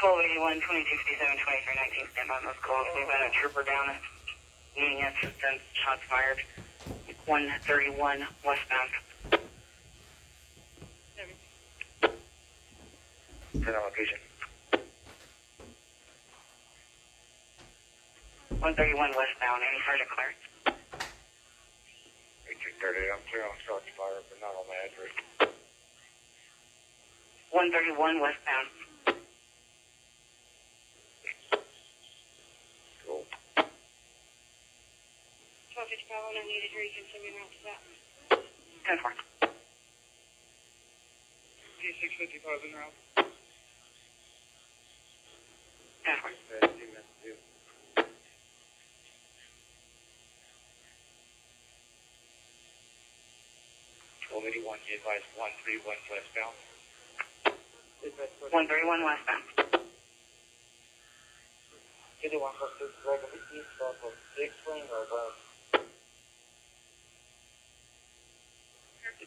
1281, 2257, 2319, stand by those calls. We've got a trooper down at needing assistance, shots fired. 131 westbound. 10 on location. 131 westbound, any further clearance? 1830, I'm clear on shots fired, but not on my address. 131 westbound. Cool. 1255 on unneeded here, you can send me around to that. 10-4. G655 in route. 10-4. 1281, you advised 131 westbound. 131 westbound. 51 for 6, regular east, south of 6 lane or above.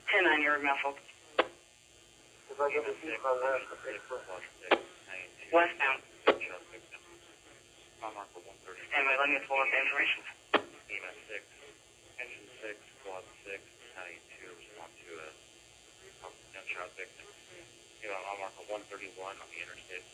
10-9, you're muffled. Regular east, south of 6 lane. Westbound. I'm on for 130. Stand by, let me pull up the information. EMS 6, engine 6, squad 6, battalion 2, respond to a gunshot victim. I'm on for 131 on the interstate.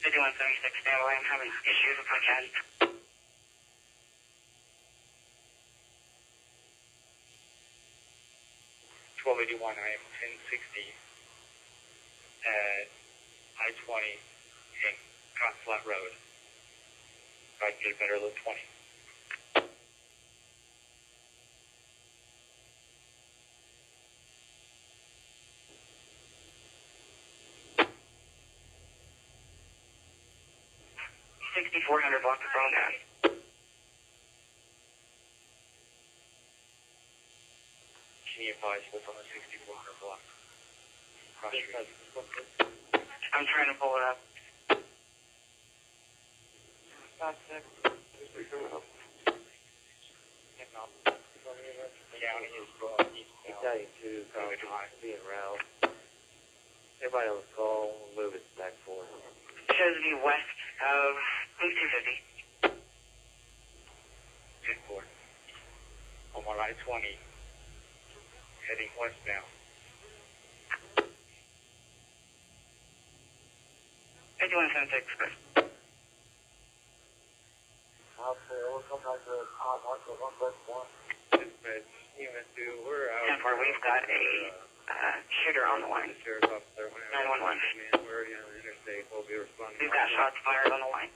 Fifty-one 76, stand by, I'm having issues with my cat. 1281, I am 1060 at I-20 in Cotton Flat Road. If I can get a better look, 20. $6,400 block the phone down. Can you advise what's on the 6400 block? Cross street. I'm trying to pull it up. County is going eastbound. Being route. Everybody on the call, we'll move it back forward. Shows to be west of Loop 250. 10-4. I'm on I-20, heading westbound. 5176, Chris. We'll come back to marker 1+1. Dispatch, EMS 2, we're out. 10-4, we've got a shooter on the line. Sheriff's officer, 911. We're already on the interstate, we'll be responding. We've got shots fired on the line.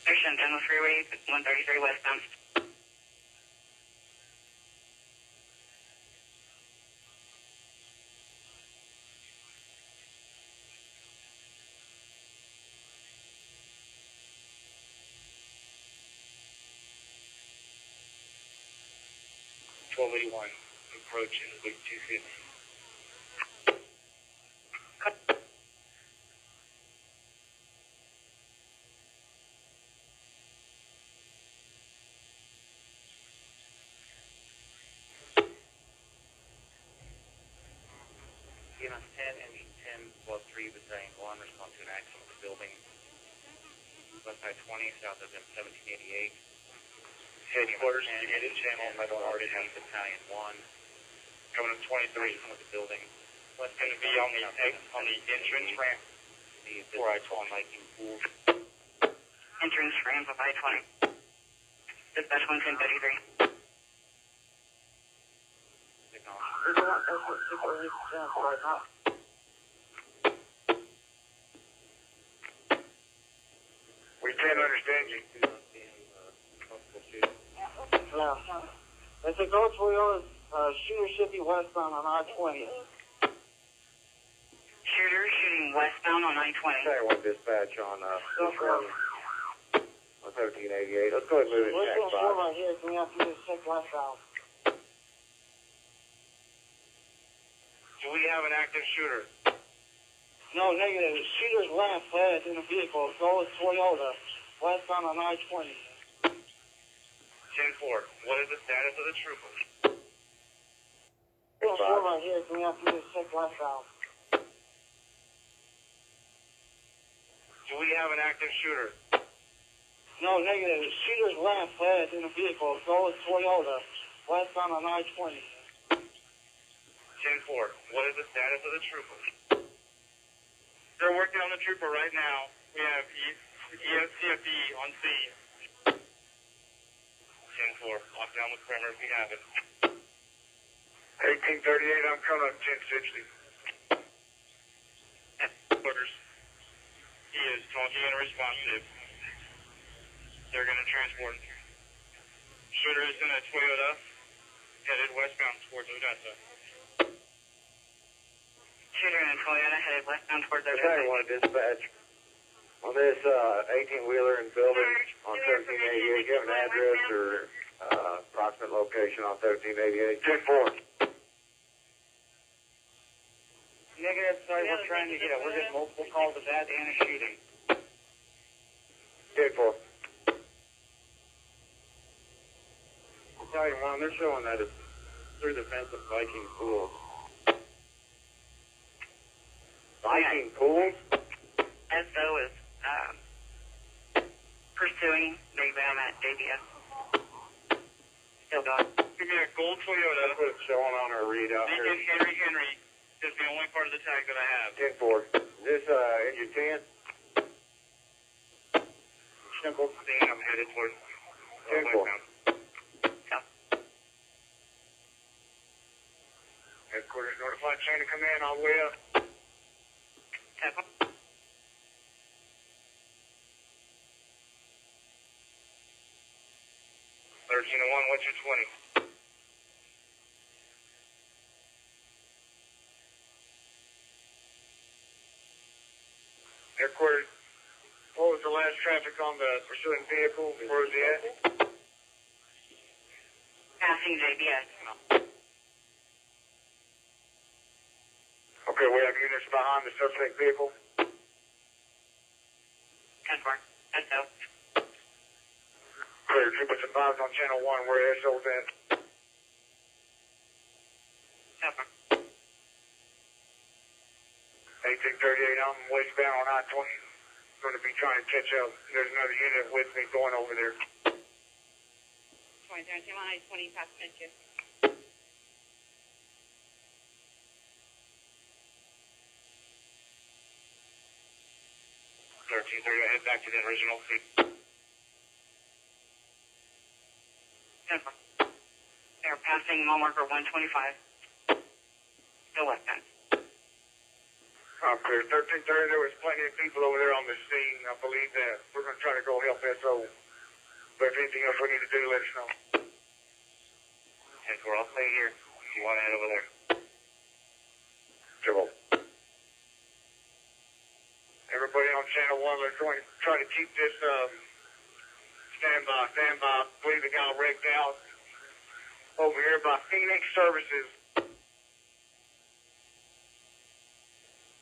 Station 10 freeway, 133 westbound. Approaching Loop 250. EMS 10, engine 10, squad 3, battalion 1, respond to an accident with the building. West side 20, south of M1788. Headquarters, you get in channel. I don't already have Battalion 1. coming to 23. With the building. It's going to be on the entrance ramp for I-20. Hiking pool. Entrance ramp of I-20. Dispatch 11033. We can't understand you. No. It's a Go Toyota shooter should be westbound on I-20. Shooter shooting westbound on I-20. Battalion 1 dispatch on this road. On 1388. Let's go ahead and move it We're to doing Tag 4 5. right here. Can we have to just check westbound? Do we have an active shooter? No, negative. Shooter's left head in the vehicle. Go with Toyota. Westbound on I-20. 10-4. What is the status of the trooper? We're doing 4 right here. Can we have to just check westbound? Do we have an active shooter? No, negative. Shooter's left head in the vehicle. Go with Toyota. Westbound on I-20. 10-4. What is the status of the trooper? They're working on the trooper right now. We have ESCFD on scene. 10-4. Lock down the perimeter if we have it. 1838, I'm coming up 1060. Orders. He is talking and responsive. They're going to transport. Shooter is in a Toyota, headed westbound towards Odessa. Shooter in a Toyota headed westbound towards Battalion Odessa. 1 dispatch. On this 18-wheeler in building on 1388, you have an address or approximate location on 1388? 10-4. Negative. Sorry, we're trying to get it. We're getting multiple calls of that and a shooting. 10-4. Battalion 1, they're showing that it's through the fence of Viking pools. Viking pools? SO is pursuing Big Bam at JBS. Still going. Give me a gold Toyota. That's what it's showing on our readout here. Deacon Henry is the only part of the tag that I have. 10-4. Is this engine 10? Simple. I'm headed towards 10-4. Headquarters notified chain of command all the way up. Tempo. 13-1, what's your 20? Headquarters, what was the last traffic on the pursuing vehicle? Where was he at? Passing JBS. Okay, we have units behind the suspect vehicle. 10-4. SO. Clear, troopers advised on channel 1 where SO's at. Tempo. 1838, I'm westbound on I-20. Going to be trying to catch up. There's another unit with me going over there. 23, I'm on I-20 past Midland. 1330, I head back to the original seat. 10-4. They're passing mile marker 125. Still westbound. I'm clear. 1330, there was plenty of people over there on the scene. I believe that we're going to try to go help SO. But if anything else we need to do, let us know. 10-4, I'll stay here if you want to head over there. Trouble. Everybody on channel 1, let's try to keep this stand by. I believe the guy wrecked out over here by Phoenix Services.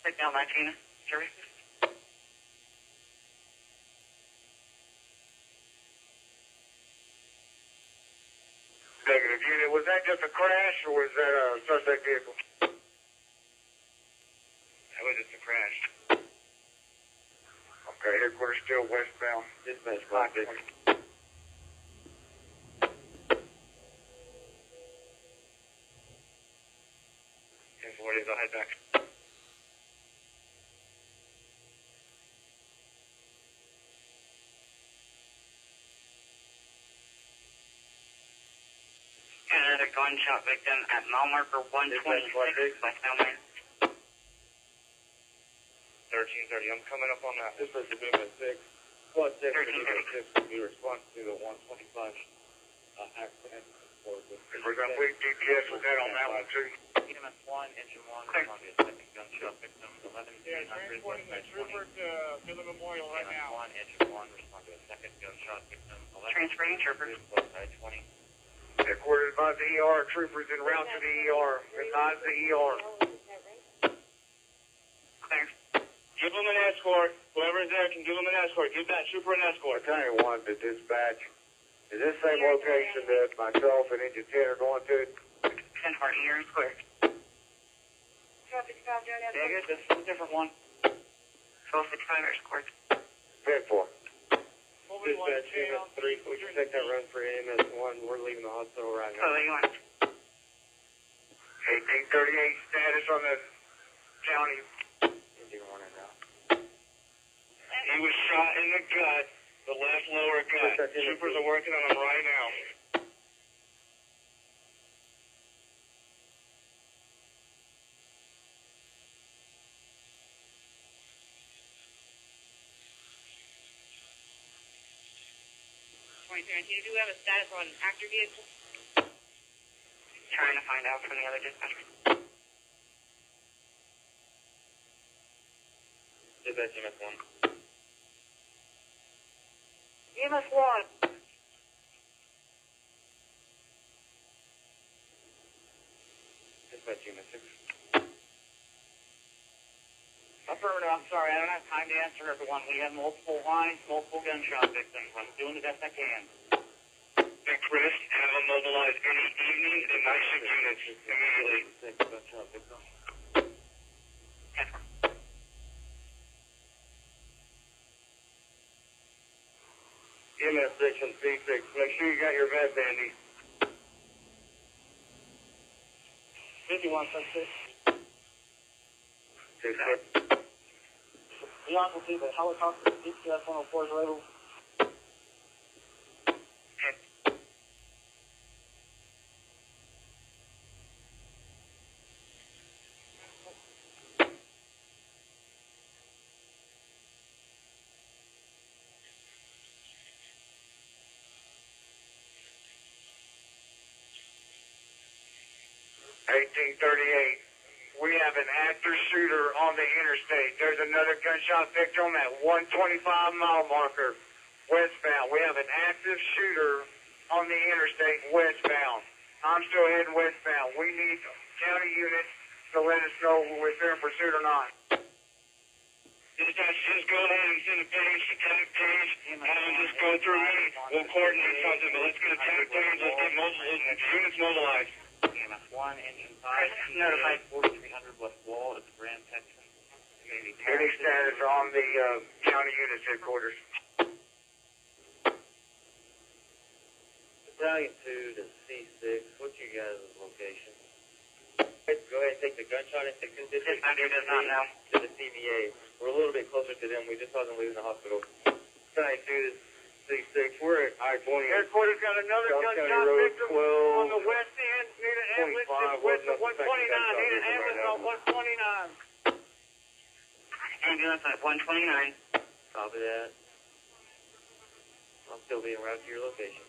Take down Latina services. Negative unit. Was that just a crash or was that a suspect vehicle? That was just a crash. Okay, headquarters still westbound. Dispatch 5. another gunshot victim at mile marker 126 West Elm. 1330. I'm coming up on that. This was the Midland 6. Plus 6 for Midland 6 will be response to the 125 accident. We're going to put GPS with that on that one too. EMS 1, engine 1, Clear. respond to a second gunshot victim, 1100 transporting the West trooper to Midland Memorial right EMS now. 1, engine 1, respond to a second gunshot victim, Transferring trooper. West I-20. Headquarters advise the ER. Troopers en route to the ER. Advise the ER. Clear. Give them an escort. Whoever's there can give them an escort. Give that trooper an escort. Battalion 1 to dispatch. Is this same location that myself and Engine 10 are going to? 10 Heart, you're in clear. Yeah, good. This is a different one. 1265 escort. 10-4. Dispatch, EMS 3, we can take that run for EMS 1. We're leaving the hospital right So you want 1838 status on the county. He was shot in the gut, the left lower gut. Troopers are working on him right now. Do you have a status on actor vehicle? trying to find out from the other dispatcher. Dispatch EMS 1. EMS 1. Dispatch EMS 6. Affirmative, I'm sorry, I don't have time to answer everyone. We have multiple lines, multiple gunshot victims. I'm doing the best I can. And Chris, have them mobilize any evening and night shift units immediately. Gunshot victim. EMS 6 and C6. Make sure you got your vest handy. 51, 6. 6-4. The officer see the helicopter DPS 104 is labeled. We have an active shooter on the interstate. There's another gunshot victim at 125 mile marker westbound. We have an active shooter on the interstate westbound. I'm still heading westbound. We need county units to let us know if they're in pursuit or not. Dispatch, just go ahead and send a page to tag page. Have them just go through me. We'll coordinate something, but let's get a tag page. Let's get units mobilized. EMS 1, engine 5. Notified. 4300 West Wall at the Grand Texan. Any status on the county units headquarters? Battalion 2 to C6. What's your guys' location? Go ahead and take the gunshot and take this Dispatcher does not know. to the CVA. We're a little bit closer to them. We just saw them leaving the hospital. Battalion 2 to C6. We're at I-20. Headquarters got another South County gunshot Road victim 12. on the west end. Need an ambulance 25 west of wasn't 129. affected Need an gunshot ambulance on victim 129. Ambulance at 129. Copy that. I'll still be en route to your location.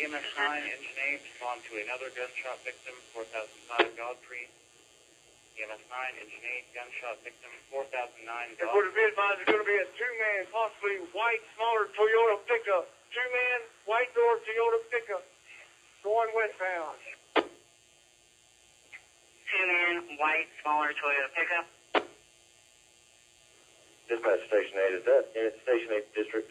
EMS 9, engine 8, respond to another gunshot victim, 4005 Godfrey. EMS 9, engine 8, gunshot victim, 4009 It would Godfrey. have been advised it's going to be a two-man, possibly white, smaller Toyota pickup. Two-man, white door Toyota pickup. Going westbound. Two-man, white, smaller Toyota pickup. Dispatch Station 8, is that in Station 8 District?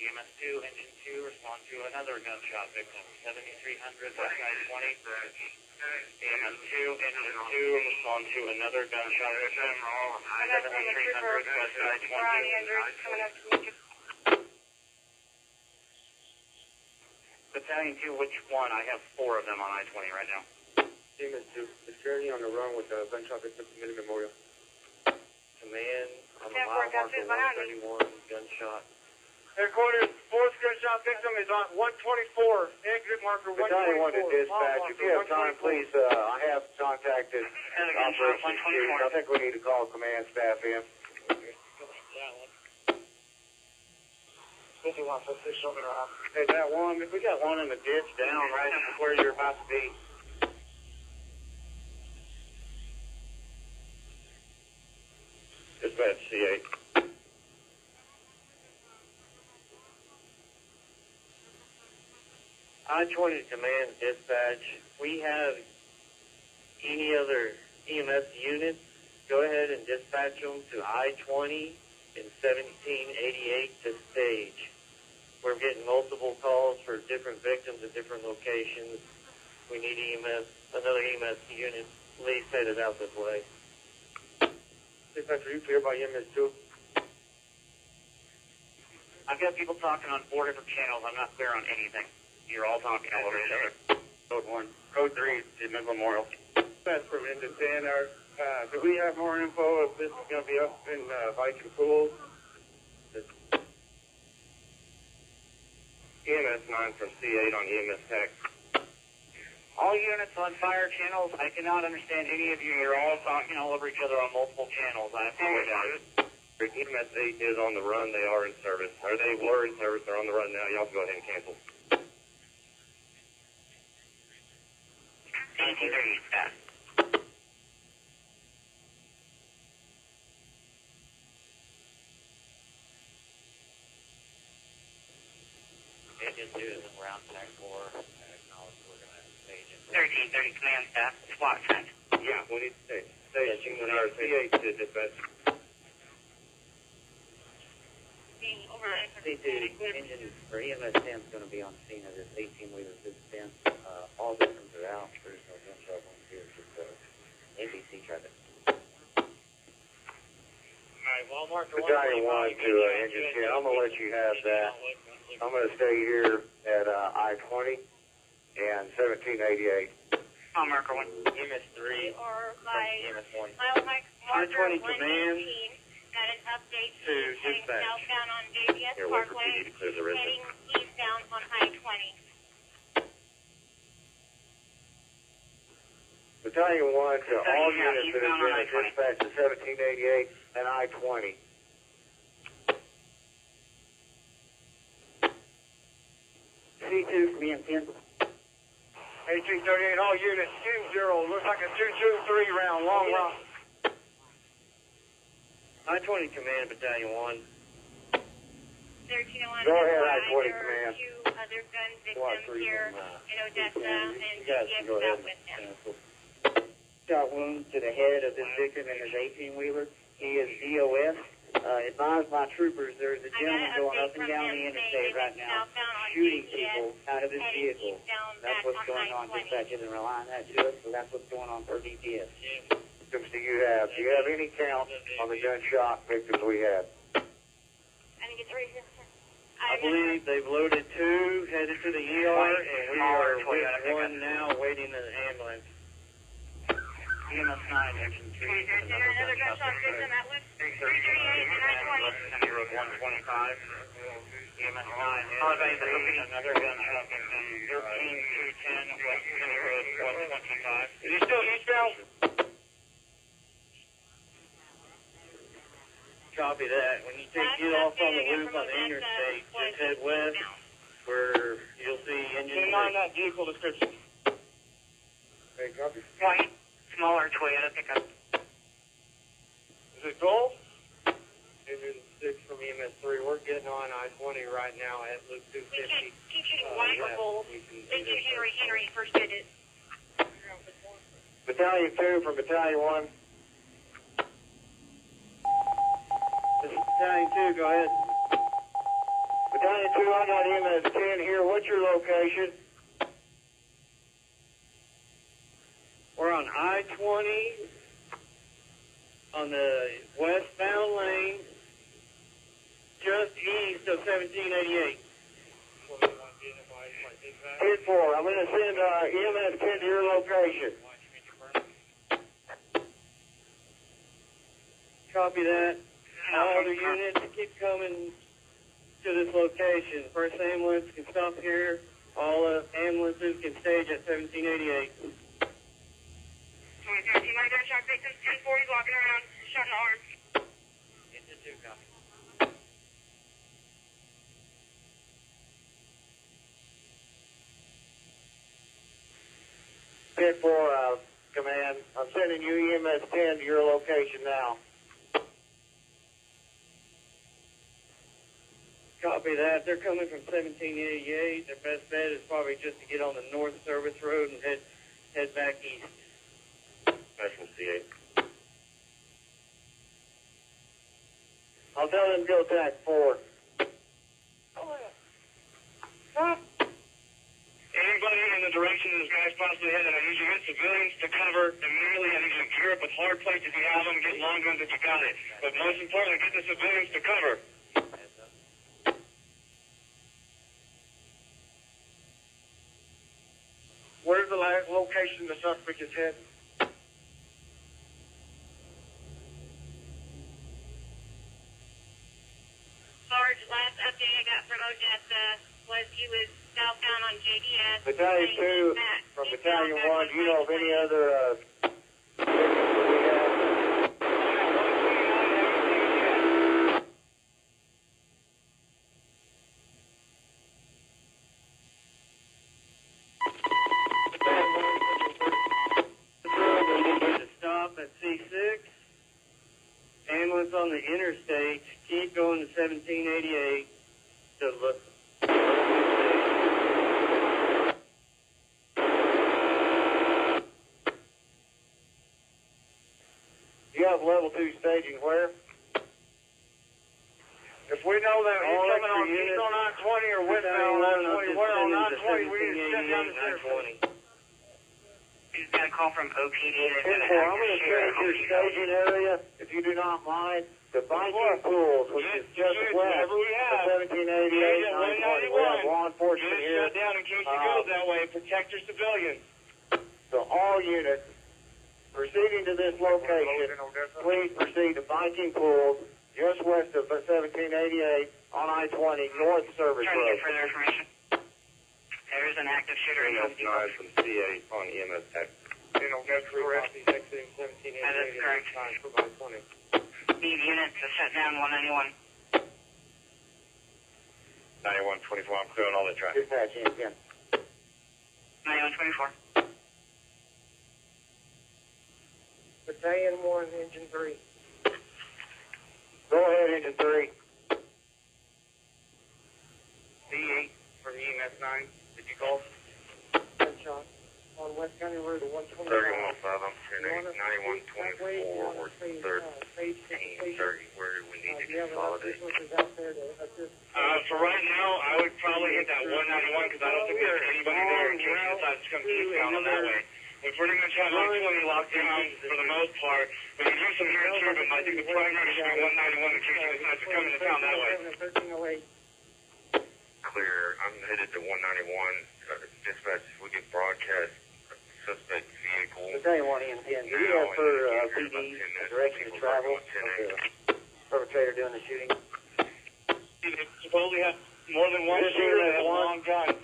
EMS 2, engine 2, respond to another gunshot victim, 7300 West I-20. EMS 2, engine 2, respond to another gunshot victim, 7300 West I-20. Battalion 2, which one? I have 4 of them on I-20 right now. EMS 2, is Journey on the run with a gunshot victim committed memorial? Command on the mile marker 131, gunshot. Headquarters, fourth gunshot victim is on 124. Exit marker 124. Battalion 1 to dispatch, if you have time, please, I have contacted Operations Chief. I think we need to call command staff in. 51, so this shoulder off. Hey, that one, we got one in the ditch down right where you're about to be. Dispatch C8. I-20 command dispatch. We have any other EMS units, go ahead and dispatch them to I-20 and 1788 to stage. We're getting multiple calls for different victims at different locations. We need EMS, another EMS unit, please headed out this way. Dispatch, are you clear by EMS 2? I've got people talking on 4 different channels. I'm not clear on anything. You're all talking all over each other. Code 1. Code 3, Midland Memorial. That's from into Tanner. Do we have more info if this is going to be up in Viking Pools? EMS 9 from C8 on EMS Tech. All units on fire channels, I cannot understand any of you. You're all talking all over each other on multiple channels. I apologize. EMS 8 is on the run. They are in service. Or they were in service. They're on the run now. Y'all can go ahead and cancel. 1830 fast. Engine 2 is in round track 4. I acknowledge we're going to stage it. 1330 command staff, SWAT sent. Yeah, we need to stay. Staging with our C8 to dispatch. C2, engine for EMS 10 is going to be on scene of this 18-wheeler distance. All victims are out. There's no gunshot wounds here. Just ABC traffic. Alright, Walmart for Battalion 1 to Engine 10. I'm going to let you have that. I'm going to stay here at I-20 and 1788. On marker 1. EMS 3 Or by EMS 1. mile marker I-20 command 118. Got an update to heading dispatch. southbound on JBS Here, wait for Parkway, PD to clear the rest. heading eastbound on I-20. Battalion 1 to all Yeah, units that have been eastbound dispatched to 1788 and I-20. C2 command 10. 1838, all units, 2-0. Looks like a 2-2-3 round, long round. I-20 command, Battalion 1. 1301 Go ahead, FYI, I-20 there command. are 2 other gun victims here in Odessa and You guys can GPS go ahead out with them. and cancel. Shot wound to the head of this victim in his 18-wheeler. He is DOS. Advise my troopers, there's a gentleman going up and down the interstate right now, shooting people out of his vehicle. That's what's going on. Dispatch isn't relying that to us, so that's what's going on per DPS. Victims do you have? Do you have any count on the gunshot victims we had? I think it's right here. I believe they've loaded 2, headed to the ER, and we are with 1 now waiting in the ambulance. EMS 9, engine 3. Another gunshot victim at Wood 338 and I-20. 125. EMS 9, another gunshot victim. 13210 West County Road 125. Is he still eastbound? Copy that. When you get off on the loop on the interstate, just head west where you'll see engine. That vehicle description. Hey, copy. White, smaller Toyota pickup. Is it gold? Engine 6 from EMS3. We're getting on I-20 right now at loop 250. Keep shooting white or gold. Thank you, Henry, first edit. Battalion 2 from Battalion 1. This is Battalion 2, go ahead. Battalion 2, I got EMS 10 here. What's your location? We're on I-20 on the westbound lane, just east of 1788. 10-4. I'm going to send EMS 10 to your location. Copy that. All other units keep coming to this location. First ambulance can stop here. All ambulances can stage at 1788. 2017, my gunshot victims, 10-4, he's walking around, shot in the arm. Into 2, copy. 10-4, command. I'm sending you EMS 10 to your location now. Copy that. They're coming from 1788. Their best bet is probably just to get on the north service road and head back east. Special C8. I'll tell them to go attack 4. Anybody in the direction this guy's possibly headed, I need you to get civilians to cover immediately. I need you to gear up with hard plates if you have them, get long guns if you got it. But most importantly, get the civilians to cover. Where's the location the suspect is heading? Sarge, last update I got from ODESSA was he was southbound on JDS. Battalion 2 from Battalion 1. Do you know of any other victims that we have? To stop at C6. Ambulance on the interstate. Keep going to 1788 to look. You have level 2 staging where? If we know that he's All coming on extra east units. on I-20 or westbound on I-20, where on I-20, we need to step down the center. He's got a call from OPD. They've got 10-4, an I'm active going to shooter. change your staging area, if you do not mind, to Viking Pools, which is just west whatever we have. of 1788 and I-20. We have law enforcement Get it here. shut down in case it goes that way. Protect your civilians. So all units proceeding to this location, please proceed to Viking Pools, just west of 1788 on I-20, North Service Trying to Road. get further information. There is an active shooter in Home Depot. from C8 on EMS tech. That is correct. Need units to shut down 191. 9124, I'm clearing all the traffic. Dispatch in again. 9124. Battalion 1, Engine 3. Go ahead, Engine 3. C8 from EMS 9. Did you call? Gunshot on West County Road to 125. 3105, I'm clearing 9124 or 1330. Where do we need to consolidate? For right now, I would probably hit that 191 because I don't think there's anybody there in case he decides to come eastbound on that way. We pretty much have I-20 locked down for the most part. We can do some here too, but I think the primary should be 191 in case he decides to come into town that way. 1308. Clear. I'm headed to 191. Dispatch, we get broadcast suspect vehicle. Battalion 1, EM 10. Do you have for PD a direction to travel of the perpetrator doing the shooting? They supposedly have more than one shooter that has long guns.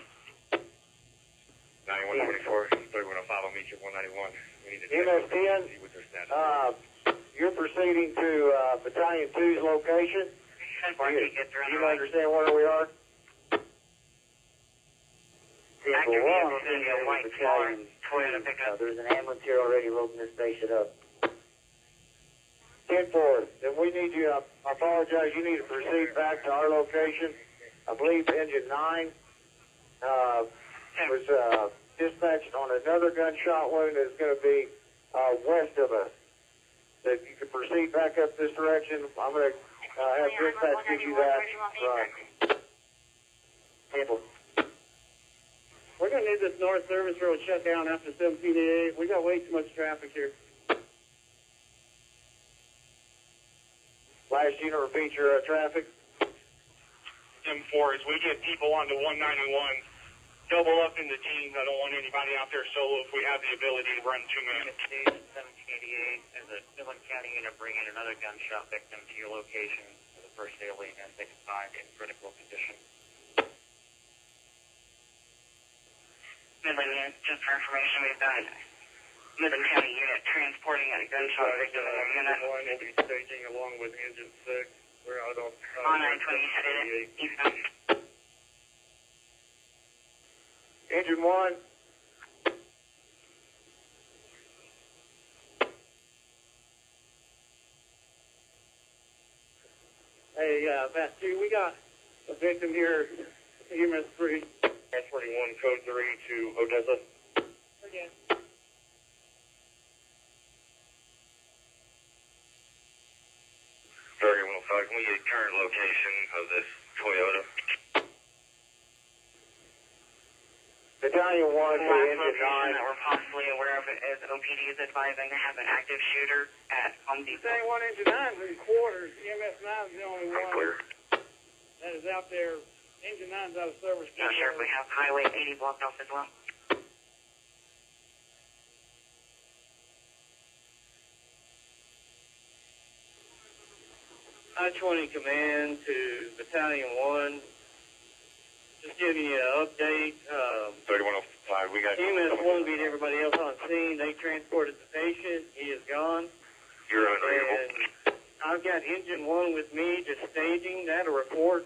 9124, 3105, I'll meet you at 191. We need to EMS 10, see what their status is. you're proceeding to Battalion 2's location. You understand where we are? Active Well, vehicle is a white smaller Toyota pickup. there's an ambulance here already loading this station up. 10-4, then we need you, I apologize, you need to proceed back to our location. I believe engine 9 was dispatched on another gunshot wound that's going to be west of us. So if you can proceed back up this direction, I'm going to have dispatch give you that. Handle. We're going to need this north service road shut down after 1788. We got way too much traffic here. Last unit, repeat your traffic. M4, as we get people onto 191, double up in the team. I don't want anybody out there solo if we have the ability to run 2 men. Station 1788, as a Midland County unit, bring in another gunshot victim to your location for the first alien and they can find in critical condition. Midland unit, just for information, we've got Midland County unit transporting a gunshot victim in their unit. One will be staging along with engine 6. We're out on On 920, you said it. Eastbound. Engine 1. Hey, Bat 2, we got a victim here, EMS 3. 41, code 3 to Odessa. Again. 3105, can we get current location of this Toyota? Battalion 1 to Last engine location 9. that we're possibly aware of is OPD is advising to have an active shooter at Home Depot. Saying 1 engine 9 is in quarters. EMS 9 is the only one Clear. that is out there. Engine 9's out of service. Not sure if we have Highway 80 blocked off as well. I-20 command to Battalion 1. Just giving you an update. 3105, we got... EMS 1 beat everybody else on scene. They transported the patient. He is gone. You're unreadable. And I've got engine 1 with me just staging that, a report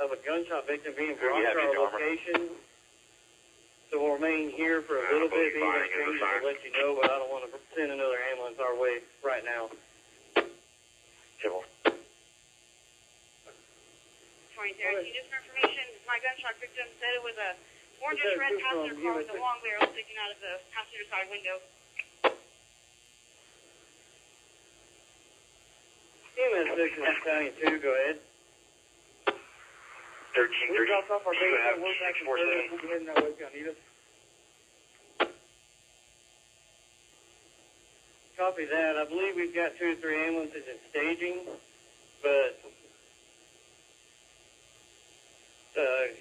of a gunshot victim being brought to our location. So we'll remain here for a little bit. Being exchange, I'll let you know, but I don't want to send another ambulance our way right now. Civil. 2013, just for information, my gunshot victim said it was a orangish red passenger car with a long barrel sticking out of the passenger side window. EMS 6 and Battalion 2, go ahead. 1330. We dropped off our You base have at work back in 647. We'll be heading that way if y'all need us. Copy that. I believe we've got 2 or 3 ambulances in staging, but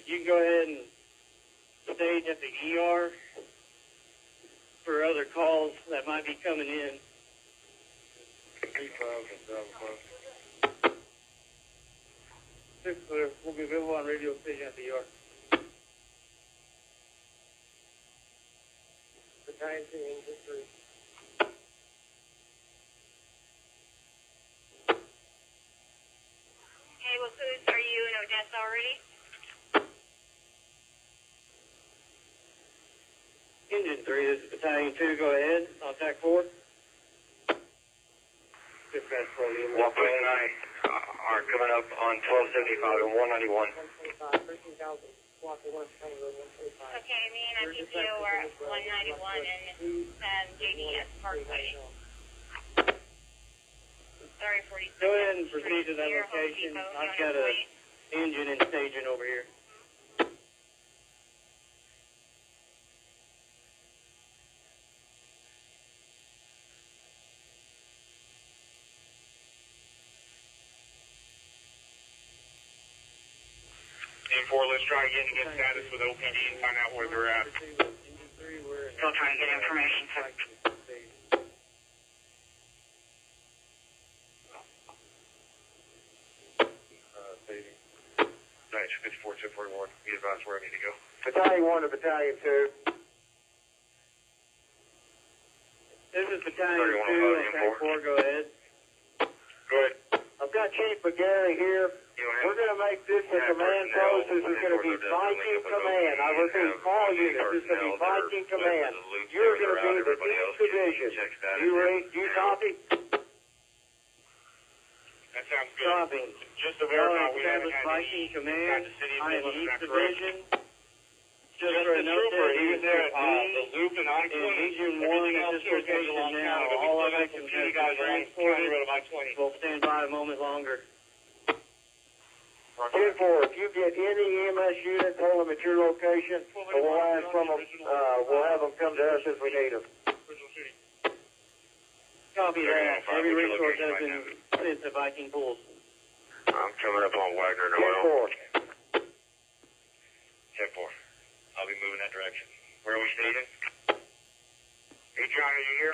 you can go ahead and stage at the ER for other calls that might be coming in. We'll be available on radio station at the ER. Battalion 2, engine 3. Hey, well, Suze, are you in Odessa already? Engine 3, this is Battalion 2, go ahead. Contact 4. Dispatch for the Walkway and I are coming up on 1275 and 191. Okay, me and my PTO are at 191 and JDS Parkway. Sorry, 46. Go ahead and proceed to that location. I've got a engine and staging over here. M4, let's try again to get status with OPD and find out where they're at. Still trying to get information, sir. Nice, 54, 241. Be advised where I need to go. Battalion 1 to Battalion 2. This is Battalion 2, on track 4, go ahead. Go ahead. got Chief McGarry here. We're going to make this a command post. This is going to be Viking Command. I repeat, all units. This is going to be Viking Command. You're going to be the East Division. You copy? That sounds good. Copy. Just to verify, we haven't Established had Viking any Command. I am East Division. Just Just for a the note trooper, there, he was there at me the loop and I-20. in Region 1 Everything at else this here is going to location belong now. county, but we All still our got victims some have key guys been along county transported. road of I-20. We'll stand by a moment longer. 10-4, if you get any EMS unit, tell them at your location, or we'll ask from them, we'll have them come to us if we need them. Copy that. Every resource has been sent to Viking Pools. I'm coming up on Wagner and Oil. 10-4. 10-4. I'll be moving that direction. Where are we stating? Hey, John, are you here?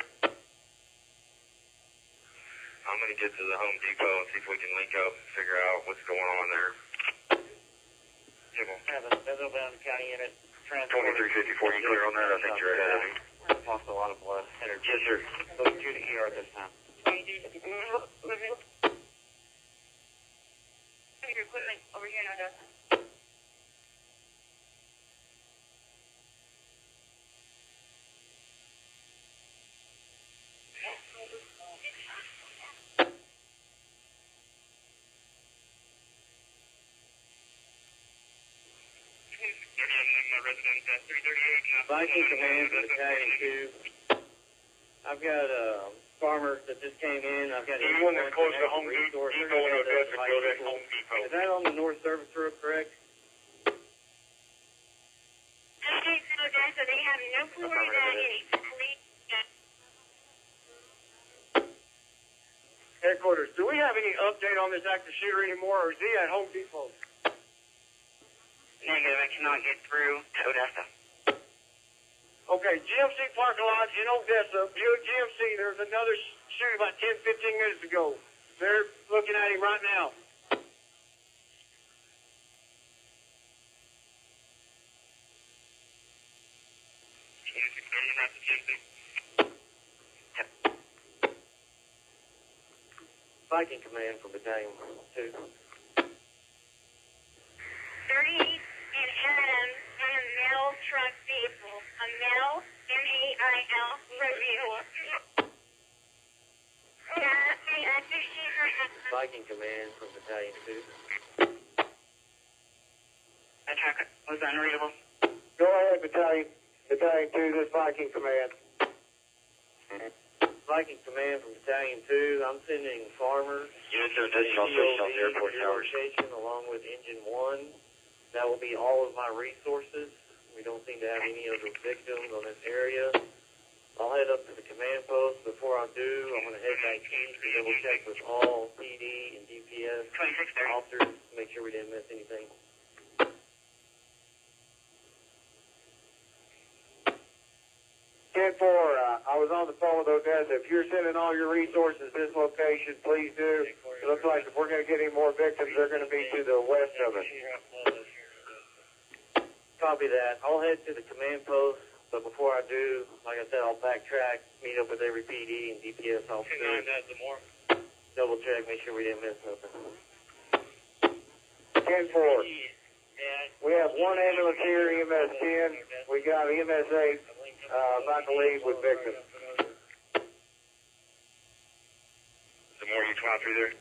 I'm going to get to the Home Depot and see if we can link up and figure out what's going on there. Have a Midland County unit transported. 2354, you clear on that? I think you're ahead of me. Lost a lot of blood. Yes, sir. Go to the ER this time. Your equipment over here in Odessa. Viking Command for Battalion 2. I've got farmers that just came in. I've got Anyone that's close to Home resource. Depot in Odessa, go to Home Depot. Is that on the North Service Road, correct? Okay, so Odessa, they have no Florida any police. Headquarters, do we have any update on this active shooter anymore, or is he at Home Depot? Negative, I cannot get through to Odessa. Okay, GMC parking lot in Odessa, Buick GMC, there's another shooting about 10, 15 minutes ago. They're looking at him right now. Viking Command for Battalion 2. 38 and Adams and a mail truck vehicle. A mail, M-A-I-L, road vehicle. The active shooter has Viking Command from Battalion 2. Attack was unreadable. Go ahead, Battalion 2, this Viking Command. Viking Command from Battalion 2. I'm sending farmers Units are additional station on the airport to your towers. location along with Engine 1. That will be all of my resources. We don't seem to have any other victims on this area. I'll head up to the command post. Before I do, I'm going to head back east to double check with all PD and DPS 2630. officers to make sure we didn't miss anything. 10-4, I was on the phone with Odessa. If you're sending all your resources to this location, please do. It looks like if we're going to get any more victims, they're going to be to the west of us. Copy that. I'll head to the command post, but before I do, like I said, I'll backtrack, meet up with every PD and DPS officer, double check, make sure we didn't miss nothing. 10-4. We have one ambulance here, EMS 10. We got EMS 8 about to leave with victims. Some more you fly through there?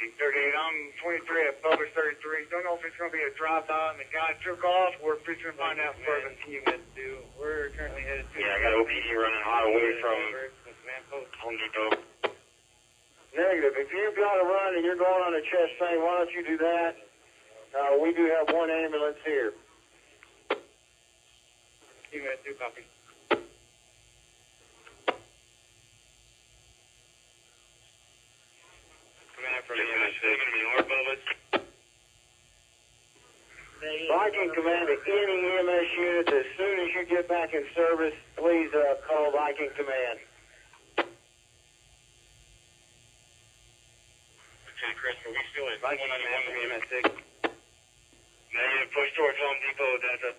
1838, I'm 23 at Publix 33. Don't know if it's going to be a drive-by and the guy took off. We're fixing to find out further. We're currently headed to Yeah, I got OPD running hot away from Home Depot. Negative. If you've got to run and you're going on a chest train, why don't you do that? We do have one ambulance here. Unit 2, copy. From the United States, going to be north of us. Viking Command, to any EMS unit, as soon as you get back in service, please call Viking Command. Okay, Chris, are we still in Viking Command from Unit 6. Negative, push towards Home Depot, Delta.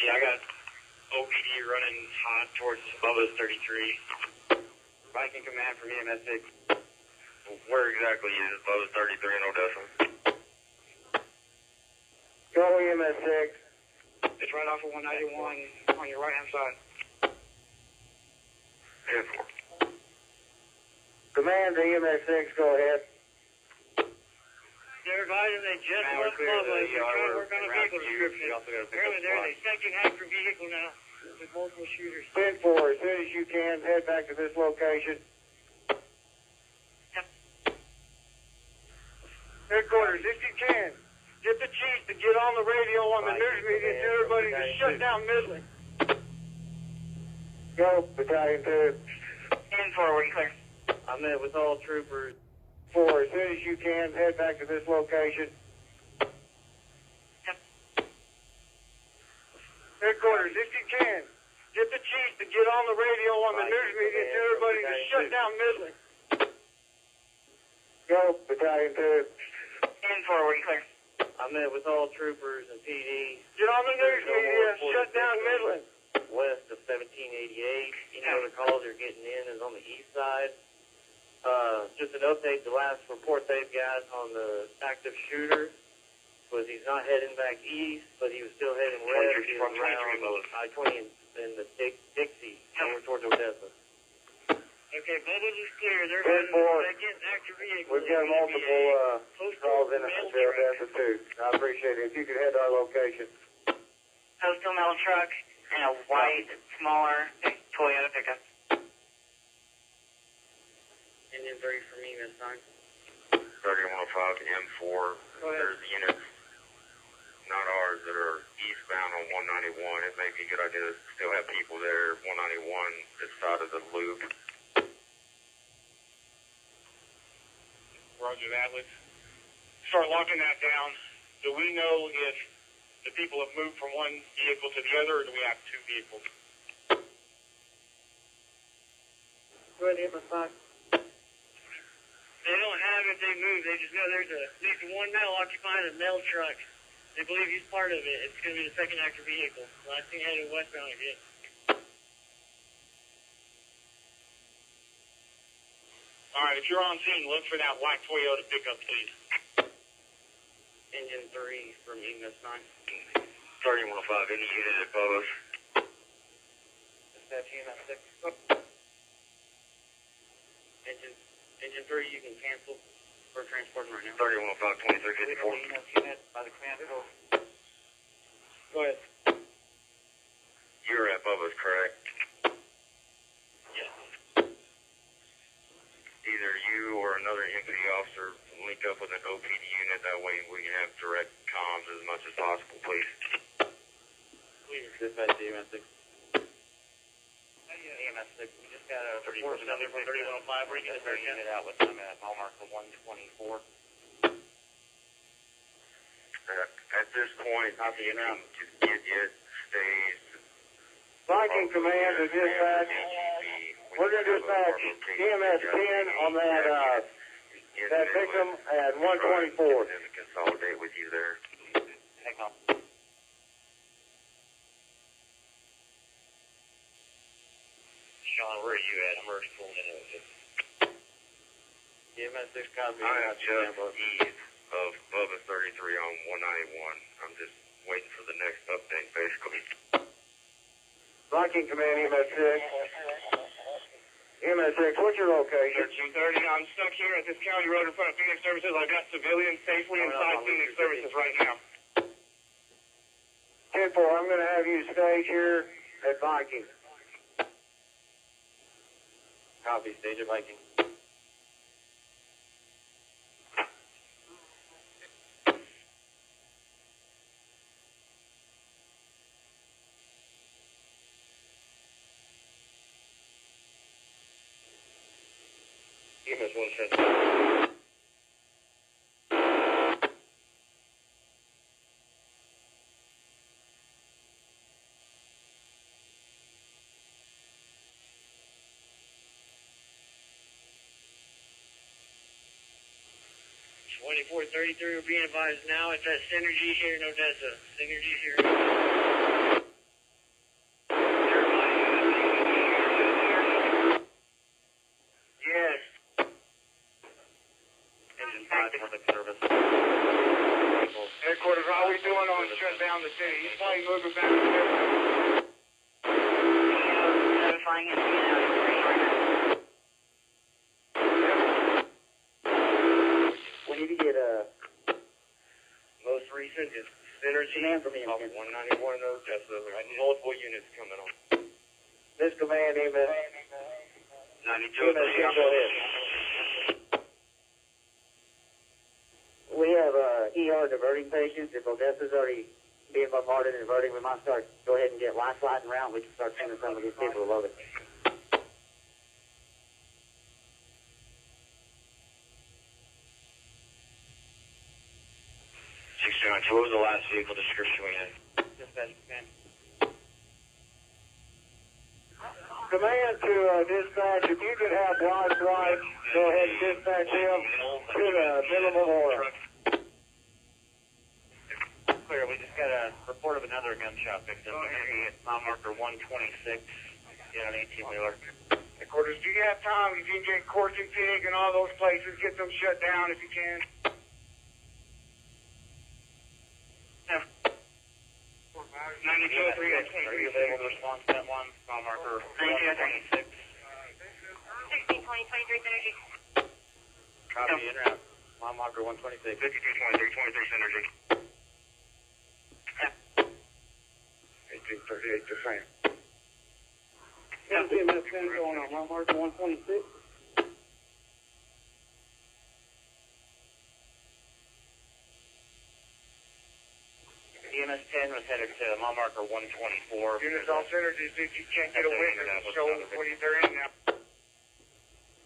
Yeah, I got OPD running hot towards Bubba's 33. Viking Command from EMS 6. Where exactly is Bubba's 33 in Odessa? Go EMS 6. It's right off of 191 on your right hand side. 10-4. Command to EMS 6, go ahead. They're advising they just left Bubba. They're trying to work on a vehicle description. Apparently there's a second active vehicle now with multiple shooters. 10-4, as soon as you can, head back to this location. Headquarters, if you can, get the chief to get on the radio on the news media and tell everybody to shut down Midland. Go, Battalion 2. 10-4, where you clear? I met with all troopers. 4, as soon as you can, head back to this location. Headquarters, if you can, get the chief to get on the radio on the news media and tell everybody to shut down Midland. Go, Battalion 2. 10-4, where you clear? I met with all troopers and PD. Get on the news media, shut down Midland. West of 1788. Any other calls are getting in is on the east side. Just an update, the last report they've got on the active shooter was he's not heading back east, but he was still heading west. He was around I-20 in the Dixie, over towards Odessa. Okay, Bubba's is clear. They're heading second active vehicle. We've got multiple calls in to Odessa too. I appreciate it. If you could head to our location. Postal mail truck and a white, smaller Toyota pickup. Engine 3 for me this time. 3105 M4. There's units, not ours, that are eastbound on 191. It may be a good idea to still have people there. 191, this side of the loop. Roger that. Let's start locking that down. Do we know if the people have moved from one vehicle to the other, or do we have two vehicles? Go ahead, EMS 5. They don't have if they move. They just know there's at least one male occupying a mail truck. They believe he's part of it. It's going to be the second active vehicle. Last thing headed westbound again. All right, if you're on scene, look for that white Toyota pickup, please. Engine 3 from EMS 9. 3105, any unit at Bubba's? Dispatch EMS 6. Engine 3, you can cancel. We're transporting right now. 3105, 2354. Unit by the command post. Go ahead. You're at Bubba's, correct? Yes. Either you or another MPD officer link up with an OPD unit. That way we can have direct comms as much as possible, please. Clear. Dispatch EMS 6. EMS 6. We just got a report from 3105. We're going to get unit out with them at mile marker 124. At this point, you can just get it, stays. Viking Command to dispatch. We're going to dispatch EMS 10 on that victim at 124. And consolidate with you there. Hang on. Sean, where are you at? I'm already pulling in with it. EMS 6 copy. I am just east of Bubba 33 on 191. I'm just waiting for the next update, basically. Viking Command, EMS 6. EMS 6, what's your location? 1330. I'm stuck here at this county road in front of Phoenix Services. I've got civilians safely inside Phoenix Services right now. 10-4, I'm going to have you stage here at Viking. Copy, stage at Viking. EMS 110. Twenty-four 33, we're being advised now. It's at Synergy here in Odessa. Synergy here. engine 5 public service. Headquarters, how are we doing on shut down the city? He's probably moving back to Midland. Notifying him to get out of the rain right now. We need to get Most recent is Synergy Command from off 191 0DESSA. I need multiple units coming on. this command EMS. 92. Go ahead. We have ER diverting patients. If Odessa's already being bombarded and diverting, we might go ahead and get life flight and round. We can start sending some of these people above it. 692, what was the last vehicle description we had? Dispatch command. Command to dispatch, if you could have live flight, go ahead and dispatch him to the minimum order. Clear, we just got a report of another gunshot victim. At mile marker 126 in an 18-wheeler. Headquarters, do you have time? If you can get Courts and Pig and all those places, get them shut down if you can. Yeah. 9203, Are you available to respond to that one? Mile marker 126. 1620, 23 Synergy. Copy, en route. Mile marker 126. 5223, 23 Synergy. 1838, the same. EMS 10 going on mile marker 126. EMS 10 was headed to mile marker 124. Units all Synergies, if you can't get a witness, show what they're in now.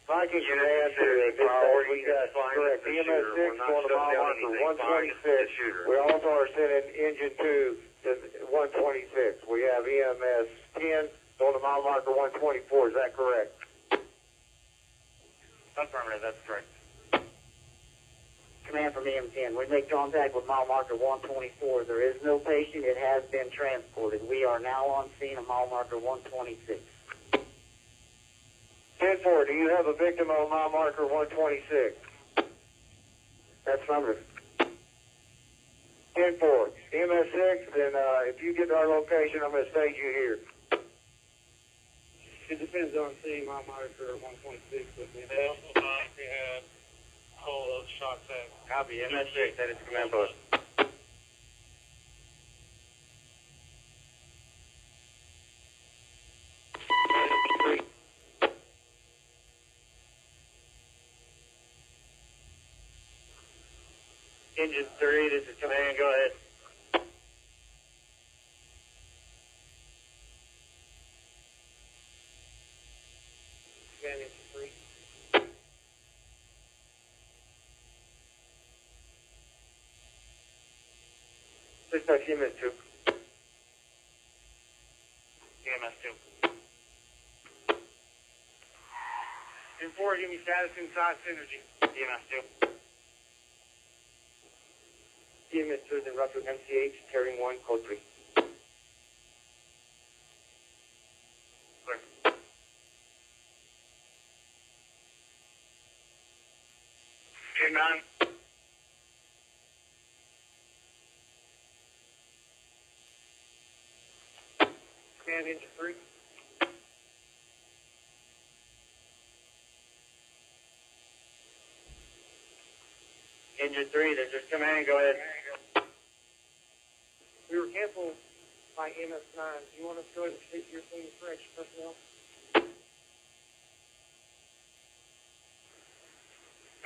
Viking command to dispatch. We got correct. EMS 6 going to mile marker 126. We also are sending engine 2 to 126. We have EMS 10 going to mile marker 124. Is that correct? Affirmative, that's correct. Command from EM10. We make contact with mile marker 124. There is no patient. It has been transported. We are now on scene of mile marker 126. 10-4, do you have a victim on mile marker 126? That's affirmative. 10-4, EMS 6, and if you get to our location, I'm going to stage you here. It depends on seeing my marker 126 with me. They also thought they had all those shots at. Copy, EMS 6 headed to command post. Engine 3, this is command, go ahead. Command engine 3. Dispatch EMS 2. EMS 2. 10-4, give me status inside Synergy. EMS 2. EMS 2 is in route to MCH, carrying 1, code 3. Clear. 10-9. Command engine 3. Engine 3, this is command, go ahead. We were canceled by EMS 9. Do you want us to go ahead and take your thing for extra personnel?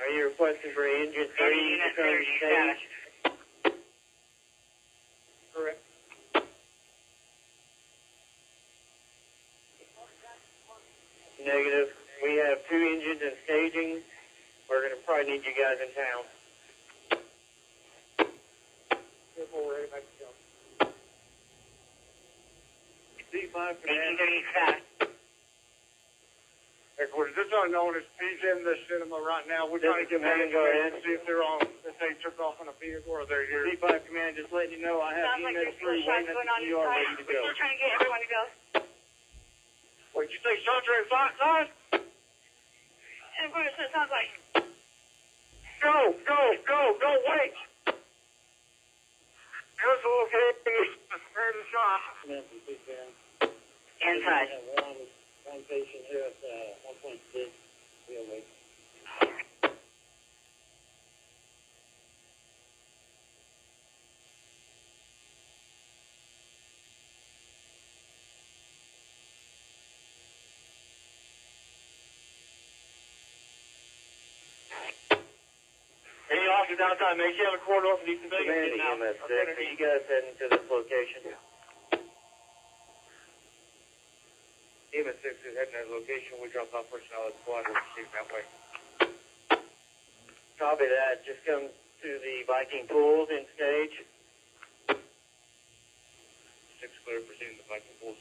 Are you requesting for engine 3 to come stage? Correct. Negative. We have 2 engines in staging. We're going to probably need you guys in town. Therefore, we're ready back to go. D5 command. 1838 Headquarters, this unknown is he's in the cinema right now. We're trying to get Command, go ahead. to see if they're on, if they took off in a vehicle or they're here. D5 command, just letting you know I have Sounds like EMS there's still 3 shots waiting going at on the ER inside. ready to We're go. still trying to get everyone to go. Wait, did you say shots are inside? And what it sounds like. Go Go, wait! Here's the location. Prepare to shot. Inside. One patient here at 1.6. We'll wait. Any officers outside, make sure you have a corridor for these civilians Command getting out. EMS 6, are you guys heading to this location? EMS 6 is heading to the location. We dropped off personnel at the squad. We're proceeding that way. Copy that. Just come to the Viking pools in stage. 6 clear, proceeding to Viking Pools.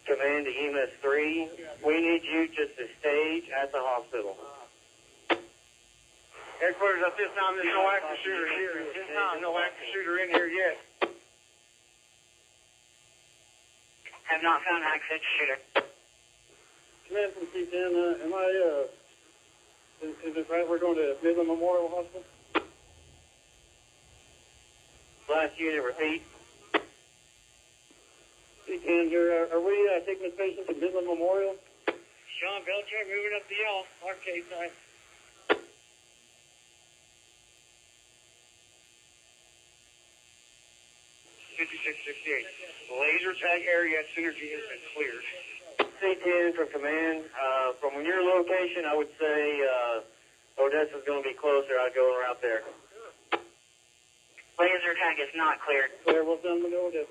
Command to EMS 3, we need you just to stage at the hospital. Headquarters, at this time, there's no active shooter here. At this time, no active shooter in here yet. Have not found an active shooter. Command from C10, is it right we're going to Midland Memorial Hospital? Last unit, repeat. C10 here, are we taking this patient to Midland Memorial? Sean Belcher moving up the L, arcade side. 5668. Laser tag area at Synergy has been cleared. C10 from command. From your location, I would say Odessa's going to be closer. I'd go around there. Laser tag is not cleared. Clear, well done, we know this.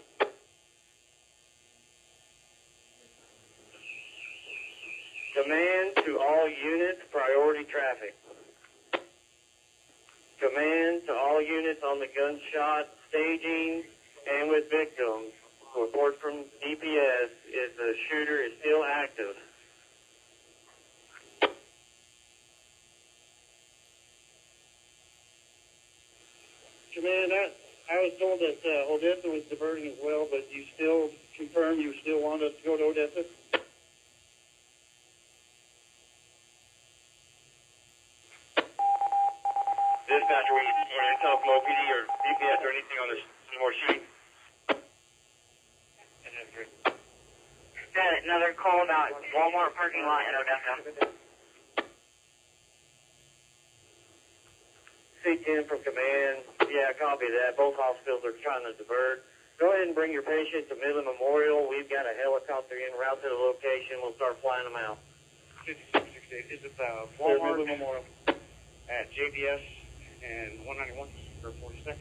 Command to all units, priority traffic. Command to all units on the gunshot staging and with victims. Report from DPS is the shooter is still active. Command, I was told that Odessa was diverting as well, but you still confirm you still want us to go to Odessa? Dispatcher, we any intel from OPD or DPS or anything on this any more shooting? Got another call about Walmart parking lot in Odessa. C10 from command. Yeah, copy that. Both hospitals are trying to divert. Go ahead and bring your patient to Midland Memorial. We've got a helicopter en route to the location. We'll start flying them out. 5668. Is it Midland Walmart Memorial. at JBS and 191 for 42nd?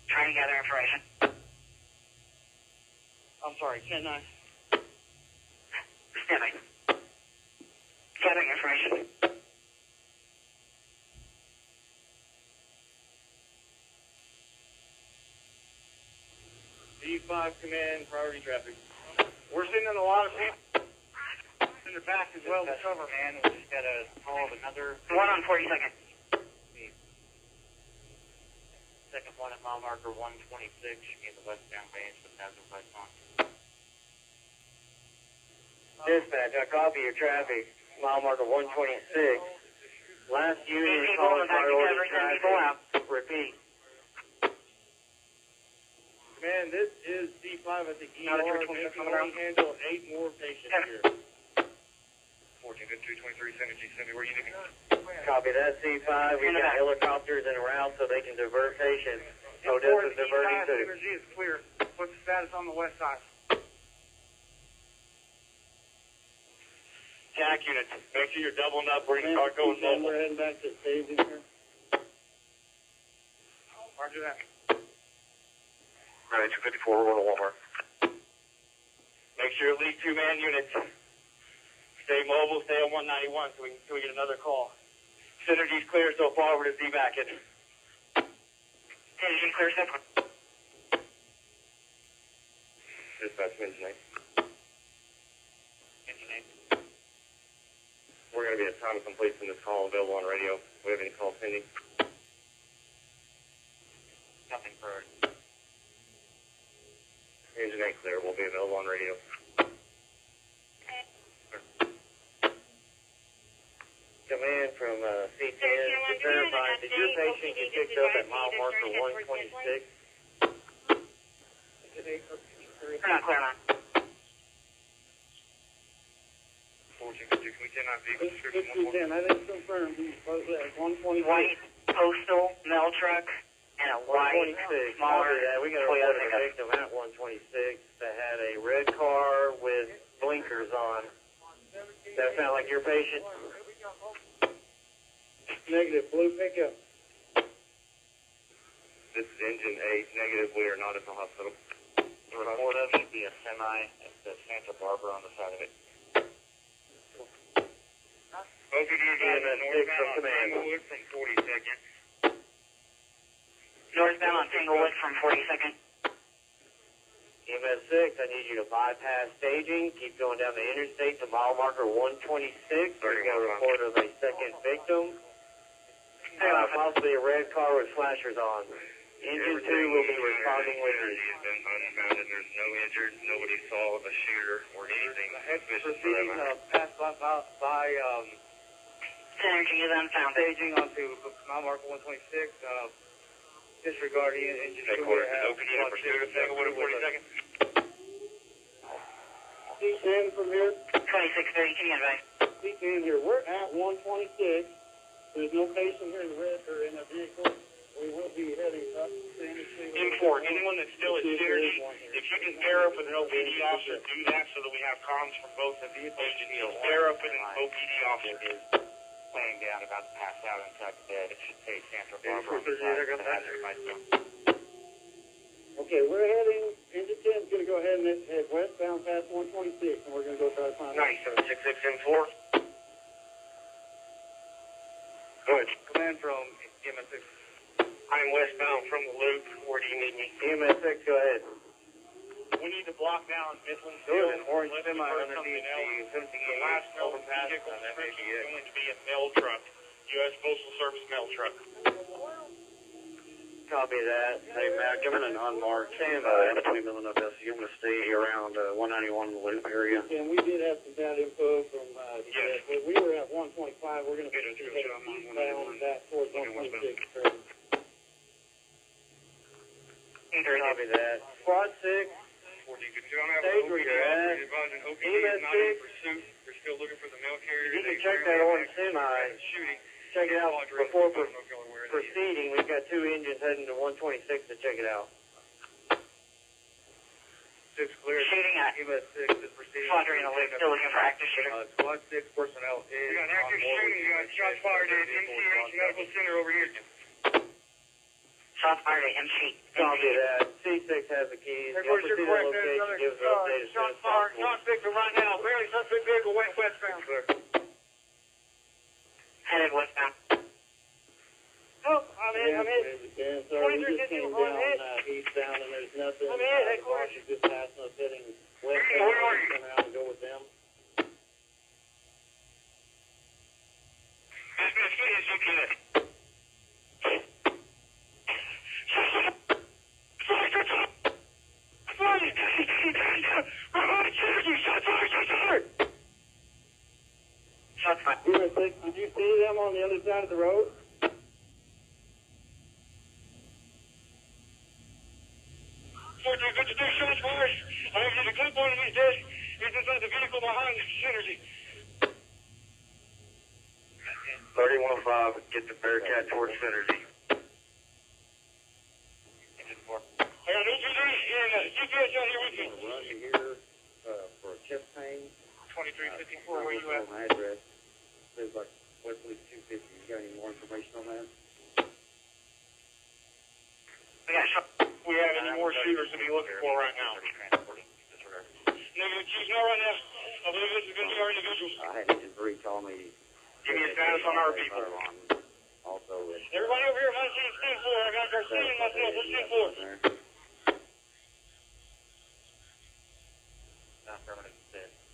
Trying to gather information. I'm sorry, 10-9. Standing. Gathering information. D5 command, priority traffic. We're seeing a lot of people in the back as well to cover. Man, we just got a call of another One on 42nd. second one at mile marker 126 in the westbound range with hazard lights on. Dispatch, I copy your traffic. Mile marker 126. Last unit People in calling the back priority together, send people out. traffic. Repeat. Man, this is D5 at the Not a ER. 326 We can coming only around. handle 8 more patients Yeah. here. 14 to 223 Synergy. Cindy, where you need to go? Copy that, C5. We've got helicopters en route so they can divert patients. Odessa's diverting too. Synergy is clear. What's the status on the west side? TAC units, make sure you're doubling up where you can Command start going from C10, mobile. we're heading back to staging here. Roger that. Right, 254, we're going to Walmart. Make sure at least 2-man units. Stay mobile, stay on 191 so we get another call. Synergy's clear so far, we're just evac-ing. Synergy clear so far. Dispatch, engine 8. We're going to be at time complete from this call available on radio. We have any calls pending? Nothing for Engine 8 clear. We'll be available on radio. Command from C10 to verify, did your patient get picked up at mile marker 126? We're not clear on. 1452, can we 10 vehicle description 610, I think confirmed, he's both at 126. White postal mail truck and a white 126. smaller We got a report of a victim at 126 that had a red car with blinkers on. Does that sound like your patient? Negative, blue pickup. This is engine 8, negative, we are not at the hospital. The report of should be a semi at the Santa Barbara on the side of it. OPD EMS 6 from command. Tanglewood from 42nd. northbound on Tanglewood from 42nd. EMS 6, I need you to bypass staging, keep going down the interstate to mile marker 126. We've got a report of a second victim. Possibly a red car with flashers on. Engine 2 will be responding with you. He has been unfounded. There's no injured. Nobody saw a shooter or anything suspicious for them. Passed by Synergy is unfounded. staging onto mile marker 126. Disregarding engine 2. Headquarters is OPD in pursuit of Tanglewood at 42nd. C10 from here, 2630, can you advise? C10 here, we're at 126. There's no patient here in the red or in a vehicle. We will be heading up to Import, anyone that's still at Synergy, if you can pair up with an OPD officer, do that so that we have comms from both the engineers. Pair up with an OPD officer. Laying down, about to pass out inside the bed. It should say Santa Barbara. Okay, we're heading, engine 10 is going to go ahead and head westbound past 126, and we're going to go try to find Nice, 766 M4. Good. Command from EMS 6. I'm westbound from the loop. Where do you need me? EMS 6, go ahead. We need to block down Midland. There was an orange Unless semi we heard underneath something else. the fencing The last known overpass vehicle on that description APX. is going to be a mail truck. U.S. Postal Service mail truck. Copy that. Hey, Matt, given an unmarked in between Midland and 0DESSA, you're going to stay around 191 in the loop area. And we did have some bad info from, Yes. but we were at 125, we're going to be heading eastbound back towards 126. Copy that. Squad 6. 1452. I'm having Stage OPD where you're at. officer advising OPD is not in pursuit. They're still looking for the mail carrier. You can They check that apparently on semi. shooting. Check it out Quadrilles. before I don't know if y'all are aware of that yet. proceeding. We've got 2 engines heading to 126 to check it out. 6 clear. Shooting at EMS 6 is proceeding. Squadron in the loop, still looking for active shooting. Squad 6 personnel is We got active shooting. We got shots fired at MCH Medical Center over here. Shots fired at MC. Copy that. C6 has the keys. You'll proceed to location. Give us an update as soon as possible. Suspect right now. Barely suspect vehicle went westbound. Headed westbound. Oh, I'm in. And so we just came down eastbound, and there's nothing. I'm in, headquarters. Mark is just passing us heading westbound. Where are you? Turn around and go with them. As soon as you can. Shots fired. EMS 6, did you see them on the other side of the road? Shots fired. I have a clip on him. He's dead. He's inside the vehicle behind Synergy. 3105, get the Bearcat towards Synergy. I got OPD and GPS out here with me. Run you here for a chest pain. 2354, where you at? My address. Says like Wesley 250. You got any more information on that? We got shot. We have any more shooters to be looking for right now? Negative, she's not right now. I believe this is going to be our individuals. I had Agent 3 call me. Give me a status on our people. Also, Everybody over here, my team's 10-4. I got Garcia and myself. Let's 10-4. Affirmative.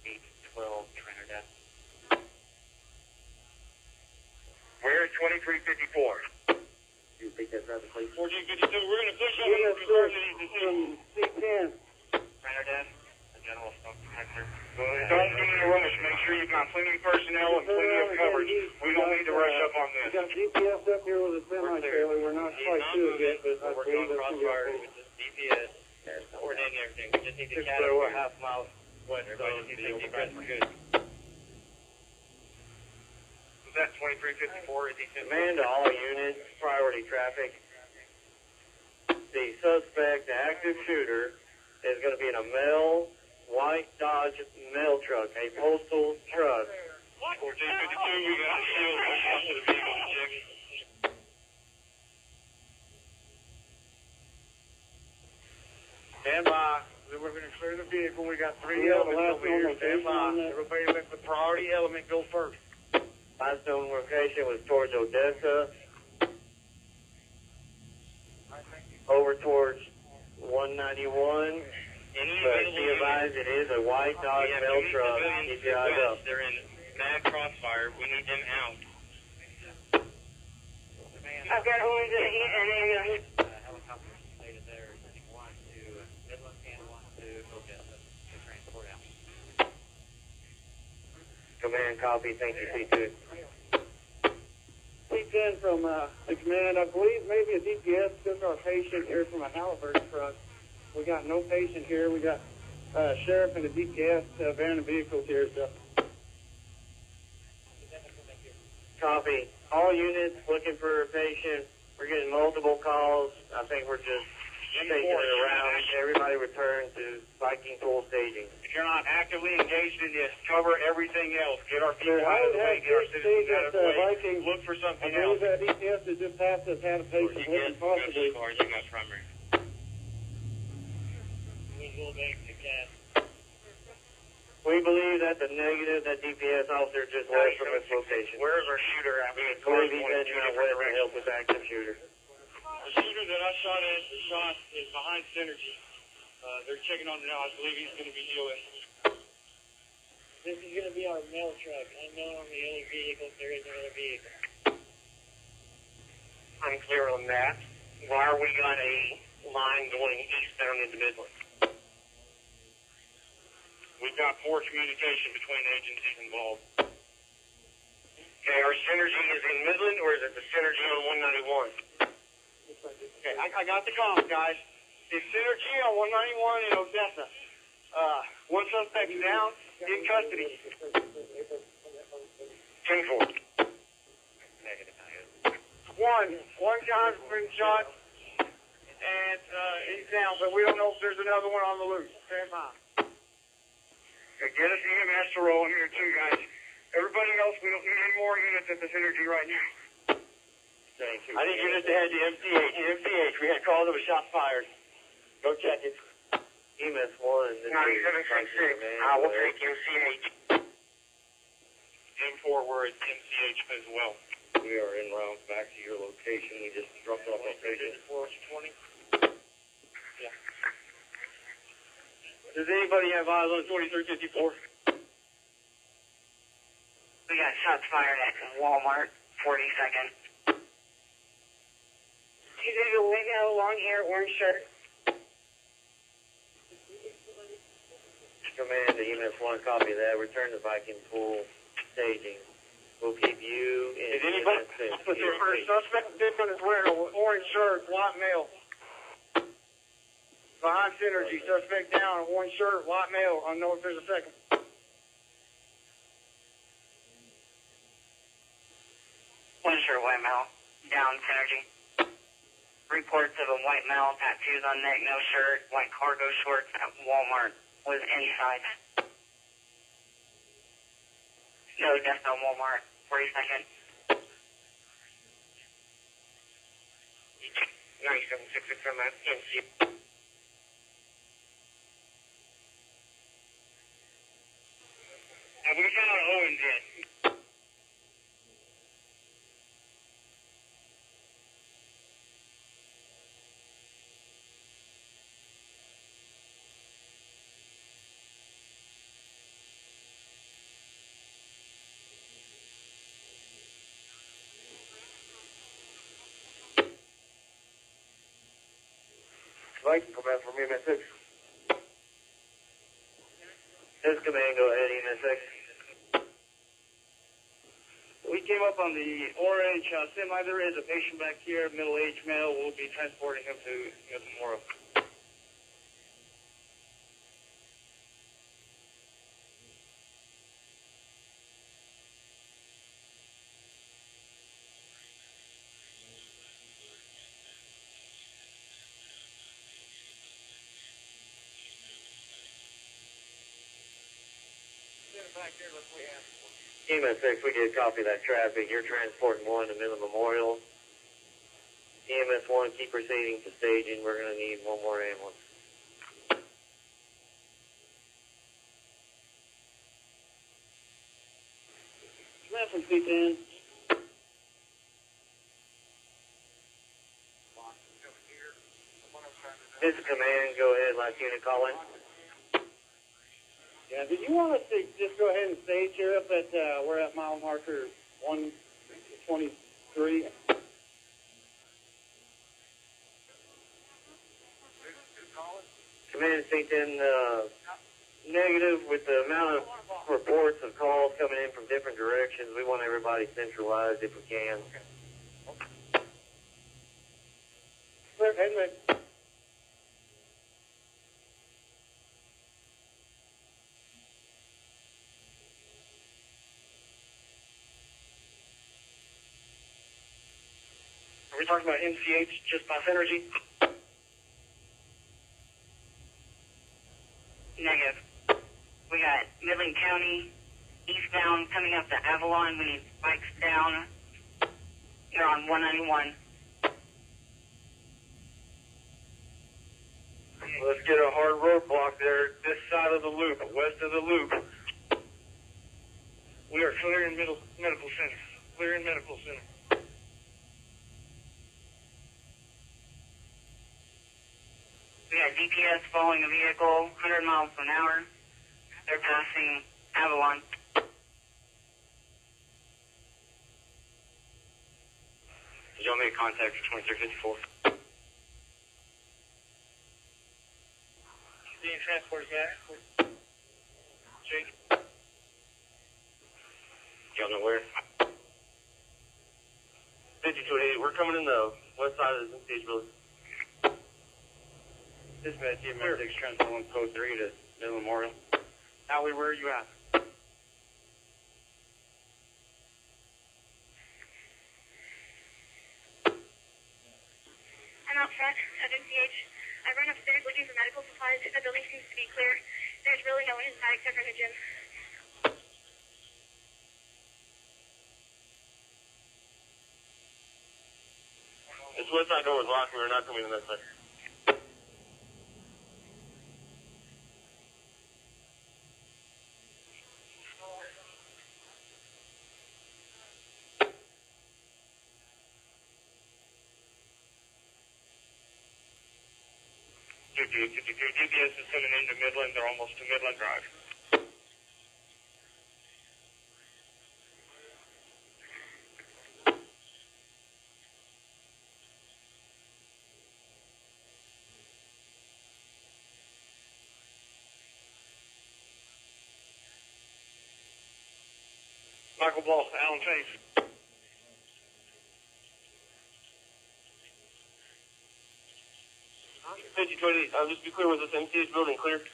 812 Trinidad. Where's 2354? You repeat that, brother, please? 1452, we're going to push up and EMS confirm that he's deceased. from C10. printer desk, a general smoke detector. Don't be in a rush. Make sure you've got plenty of personnel and plenty of coverage. We don't need to rush up on We this. got GPS up here with a semi-trailer. We're not quite to it yet, but I We're working believe on that's going to crossfire be with this GPS. Coordinating everything. We just need to catch we're half mile west. Everybody just needs to take breath. We're good. Was that 2354? Is he Command to all units, priority traffic. The suspect, the active shooter, is going to be in a white Dodge mail truck, a postal truck. 1452, we got a shield for the vehicle to check. Stand by. We're going to clear the vehicle. We got three elements over here. Stand by. Everybody let the priority element go first. Last known location was towards Odessa, over towards 191. But be advised, it is a white Dodge mail truck. Keep your eyes up. They're in mad crossfire. We need them out. I've got orange and ambulance. Helicopter stated there, want to Midland and want to Odessa to transport out. Command, copy. Thank you, C2. C10 from the command. I believe maybe a GPS took our patient here from a Halliburton truck. We got no patient here. We got sheriff and a DPS van and vehicles here. So. Copy. All units looking for a patient. We're getting multiple calls. I think we're just taking it around. Everybody return to Viking pool staging. If you're not actively engaged in this, cover everything else. Get our people I out of would the way. have Get our to citizens say out of that the way. Viking, Look for I something believe else. that DPS that just passed us had a patient looking possibly. You got primary. We believe that the negative, that DPS officer just left from this location. Where is our shooter at? We had I cars believe he's going in heading two out different west to directions. help this active shooter. The shooter that I shot at, is behind Synergy. They're checking on him now. I believe he's going to be EOS. This is going to be our mail truck. Unknown on the other vehicles. There is another vehicle. I'm clear on that. Why are we got a line going eastbound into Midland? We've got poor communication between agencies involved. Okay, our synergy is in Midland, or is it the synergy on 191? Okay, I got the comms, guys. It's Synergy on 191 in Odessa. One suspect down, in custody. 10-4. One guy's been shot, and he's down, but we don't know if there's another one on the loose. Stand by. Okay, get us EMS to roll in here too, guys. Everybody else, we don't need any more units at the Synergy right now. I need units to head to MCH. MCH, we had calls of a shot fired. Go check it. EMS 1. 9766. I will take MCH. M4, we're at MCH as well. We are en route back to your location. We just dropped off our patient. 20. Does anybody have eyes on 2354? We got shots fired at Walmart, 42nd. He's in a window, long hair, orange shirt. Command to EMS 1, copy that. Return to Viking pool staging. We'll keep you in. Is anybody? Officer, our suspect different is wearing an orange shirt, white male. Behind Synergy, suspect down, orange shirt, white male. I don't know if there's a second. One shirt, white male, down Synergy. Reports of a white male, tattoos on neck, no shirt, white cargo shorts at Walmart, was inside. No death on Walmart, 42nd. 9766 on that MC. Have we found Owens yet? Viking, come back from EMS 6. This command, go ahead, EMS6. We came up on the orange semi. There is a patient back here, middle-aged male. We'll be transporting him to Memorial. EMS6, we did copy that traffic. You're transporting one to Midland Memorial. EMS1, keep proceeding to staging. We're going to need one more ambulance. Left from C10. This is command, go ahead, last unit call in. Yeah, did you want us to just go ahead and stage here up at, we're at mile marker 123? Command C10, negative with the amount of reports of calls coming in from different directions. We want everybody centralized if we can. Clear, headway. Are we talking about MCH, just by energy? Negative. We got Midland County eastbound coming up to Avalon. We need spikes down. You're on 191. Let's get a hard roadblock there, this side of the loop, west of the loop. We are clearing medical center. Clearing medical center. We got DPS following a vehicle, 100 miles per hour. They're passing Avalon. Did y'all make contact for 2354? Being transported back. Jake. Y'all know where? 5288, we're coming in the west side of the MCH building. Dispatch, EMS6, transfer 1 code 3 to Midland Memorial. Allie, where are you at? I'm out front of MCH. I run upstairs looking for medical supplies. The building seems to be clear. There's really no one inside except for the gym. This west side door was locked. We were not coming in that side. DPS is coming into Midland. They're almost to Midland Drive. Michael Ball, Alan Chase. 5288, just be clear, was this MCH building clear? Do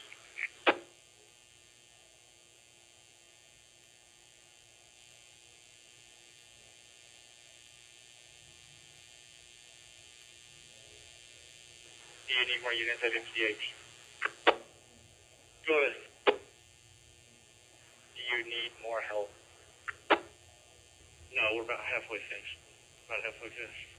you need more units at MCH? Go ahead. Do you need more help? No, we're about halfway finished. About halfway finished.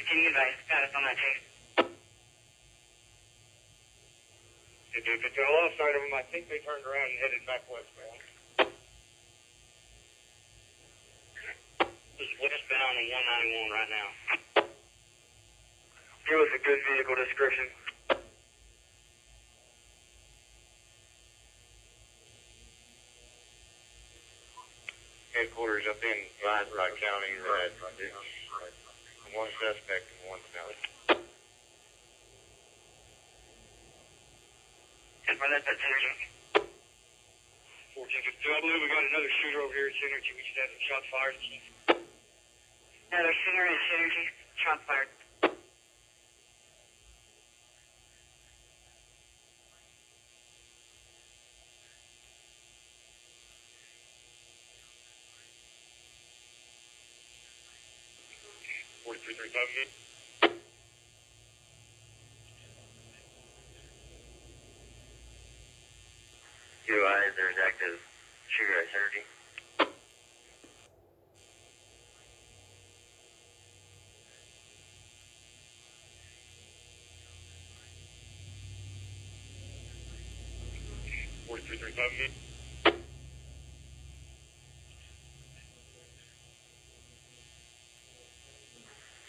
Can you advise status on that chase? If they're alongside of them, I think they turned around and headed back westbound. This is westbound and 191 right now. Give us a good vehicle description. Headquarters up in Wright County. One suspect and one felon. And for that, that's Synergy. 1452. I believe we got another shooter over here at Synergy. We just had some shots fired. Another shooter at Synergy. Shots fired. Advise there's active shooter at Synergy.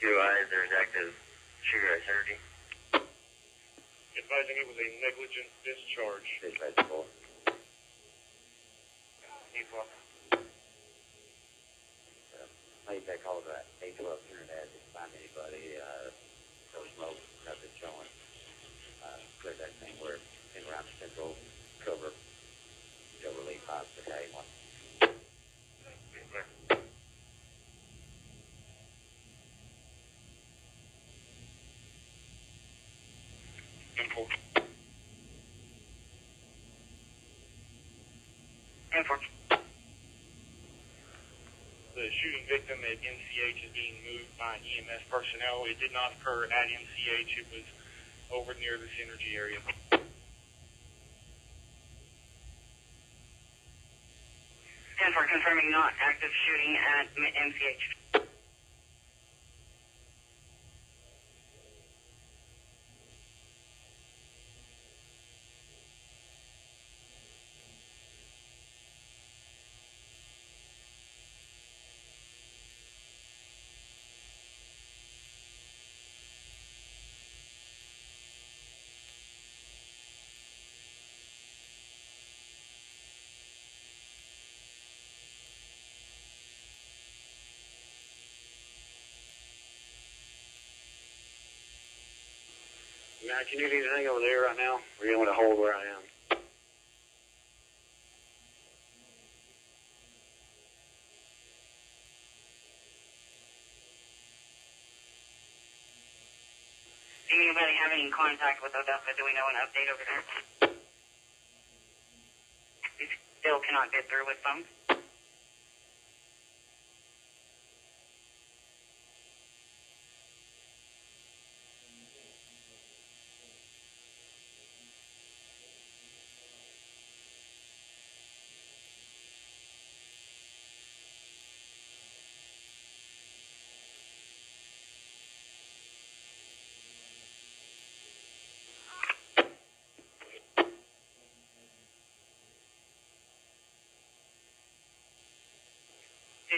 Advise there's active shooter at Synergy. Advising it was a negligent discharge. Dispatch 4. Made that call to that 812 internet, didn't find anybody, no smoke, nothing showing. Cleared that thing where in around central cover, relief pods, okay, one. The shooting victim at MCH is being moved by EMS personnel. It did not occur at MCH. It was over near the Synergy area. And for confirming not active shooting at MCH. Matt, can you do anything over there right now? Or you want to hold where I am? Do anybody have any contact with 0DESSA? Do we know an update over there? We still cannot get through with phones.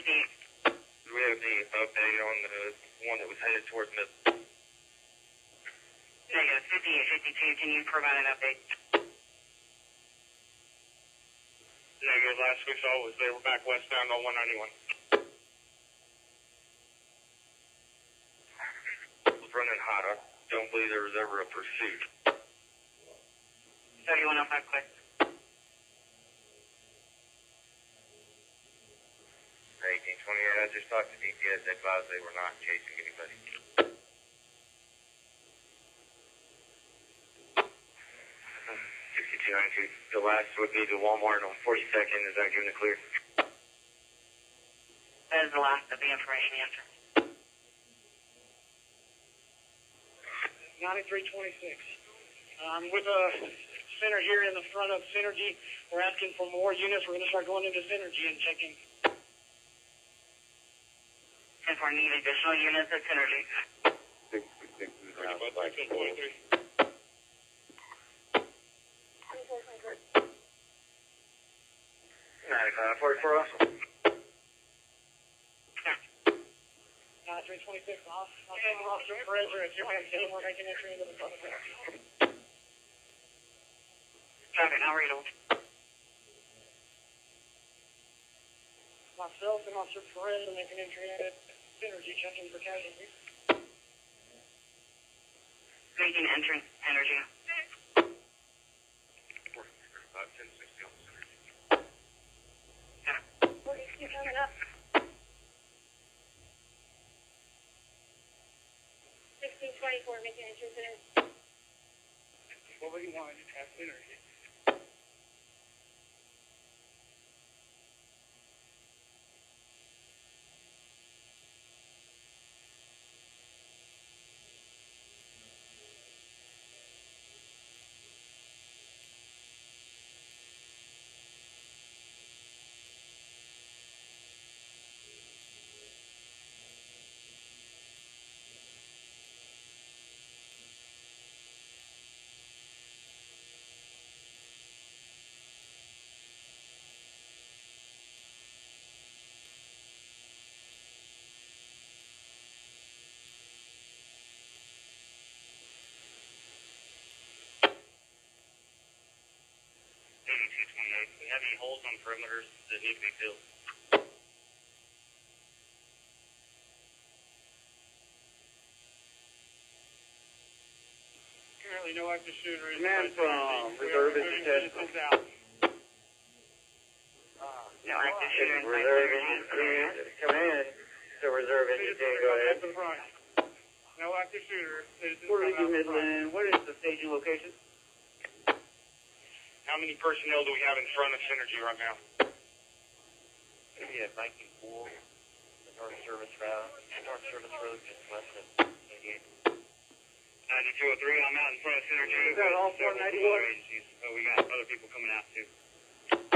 Do we have any update on the one that was headed towards Midland? Negative 5852, can you provide an update? Negative. Last we saw was they were back westbound on 191. It was running hot. I don't believe there was ever a pursuit. 3105 quick. 1828, I just talked to DPS, they advised they were not chasing anybody. 6292, the last would be the Walmart on 42nd, is that giving the clear? That is the last of the information answer. 9326. I'm with a center here in the front of Synergy. We're asking for more units. We're going to start going into Synergy and checking. And for need additional units at Synergy. 666 is around like 44 also. 9326 off. Officer Fraser at 210. We're making entry into the front of the house. Traffic now readable. Myself and Officer Perez are making entry into Synergy, checking for casualties. Making entrance energy. 1060 on Synergy. What is he coming up? 1624, making entrance in. What we want is have Synergy. We have any holes on perimeters that need to be filled? Currently, no active shooter. Command from Reserve Engine 10. No active shooter in Reserve Engine 10. Command to Reserve Engine 10. Go ahead. No active shooter. Fort Lee, Midland. What is the staging location? How many personnel do we have in front of Synergy right now? We have 19-4, the North Service Road, just less than 88. 9203, I'm out in front of Synergy. Is that all 491? Agencies. Oh, we got other people coming out too.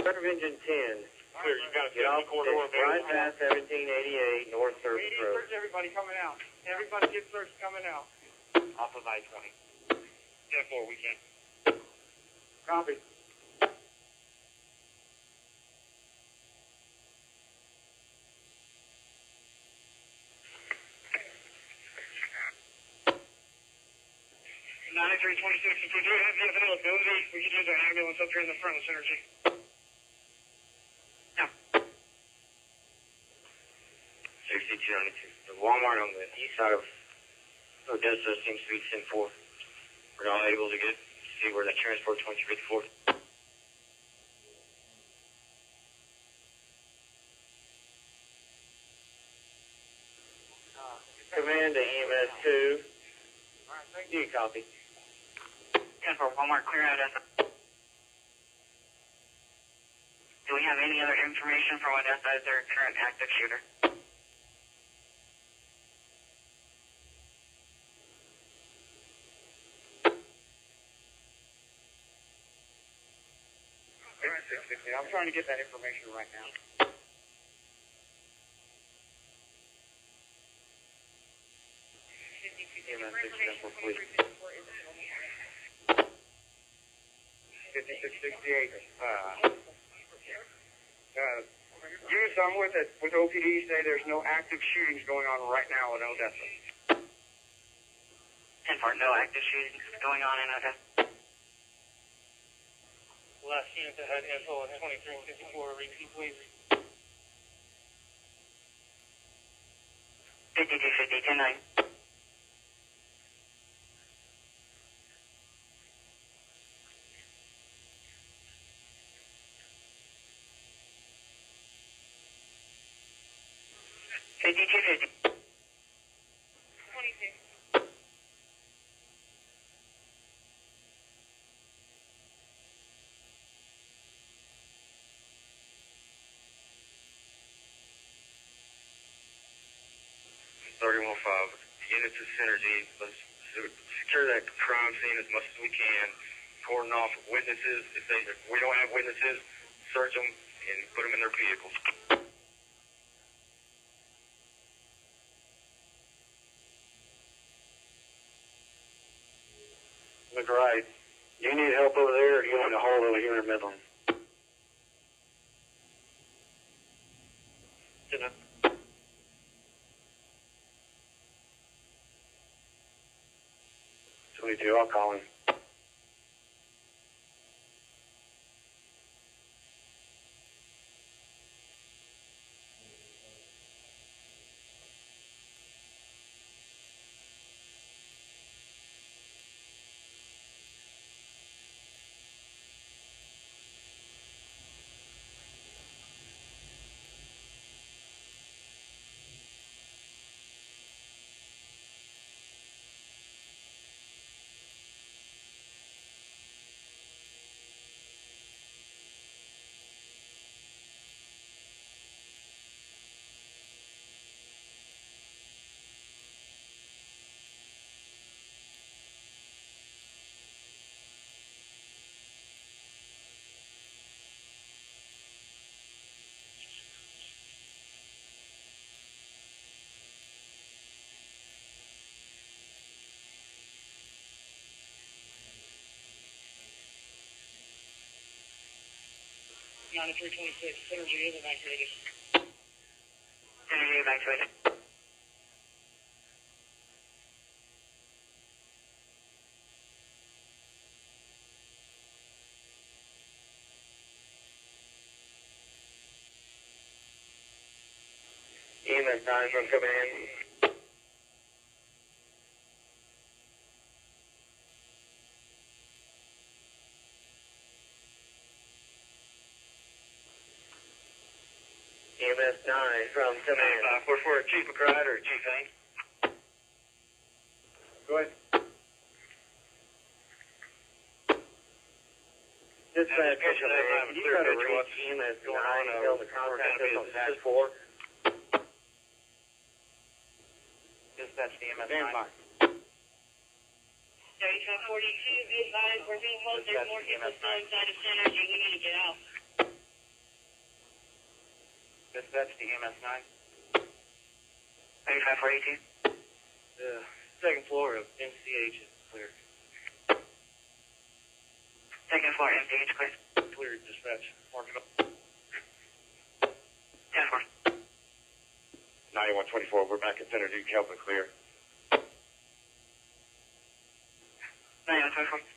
Reserve Engine 10. Clear, you got a Get off corridor right available. past 1788 North Service Road. Search everybody coming out. Everybody get searched coming out. Off of I-20. 10-4, we can. Copy. If we do have the availability, we could use our ambulance up here in the front of Synergy. No. 6292. The Walmart on the east side of Odessa seems to be 10-4. We're not able to see where that transport 2254. Command to EMS 2. Do you copy? 10-4, Walmart, clear out Odessa. Do we have any other information from Odessa as their current active shooter? I'm trying to get that information right now. EMS 6 please. 5668. Units I'm with OPD say there's no active shootings going on right now in Odessa. 10-4, no active shootings going on in Odessa. Last unit that had info on 2354, repeat please. 5250, 10-9. Units of Synergy, let's secure that crime scene as much as we can, cordon off witnesses. If we don't have witnesses, search them and put them in their vehicles. McBride, do you need help over there, or do you want to hold over here in Midland? 1032, I'll call him. Synergy is evacuated. Synergy evacuated. EMS 9 from command. EMS 9 from command. 544, Chief McBride or Chief Hain? Go ahead. Dispatch, Dispatch from command. you You got got to to reach reach EMS EMS 9 9. Tell the contact us on task 4. Dispatch to EMS Stand 9. by. 3542, be advised, we're being close. There's more people still inside of Synergy. We need to get out. Dispatch to EMS 9. 3542. The second floor of MCH is clear. Second floor, MCH, clear. Clear, dispatch. Mark it up. 10-4. 9124, we're back at Synergy. Kelvin clear. 9124.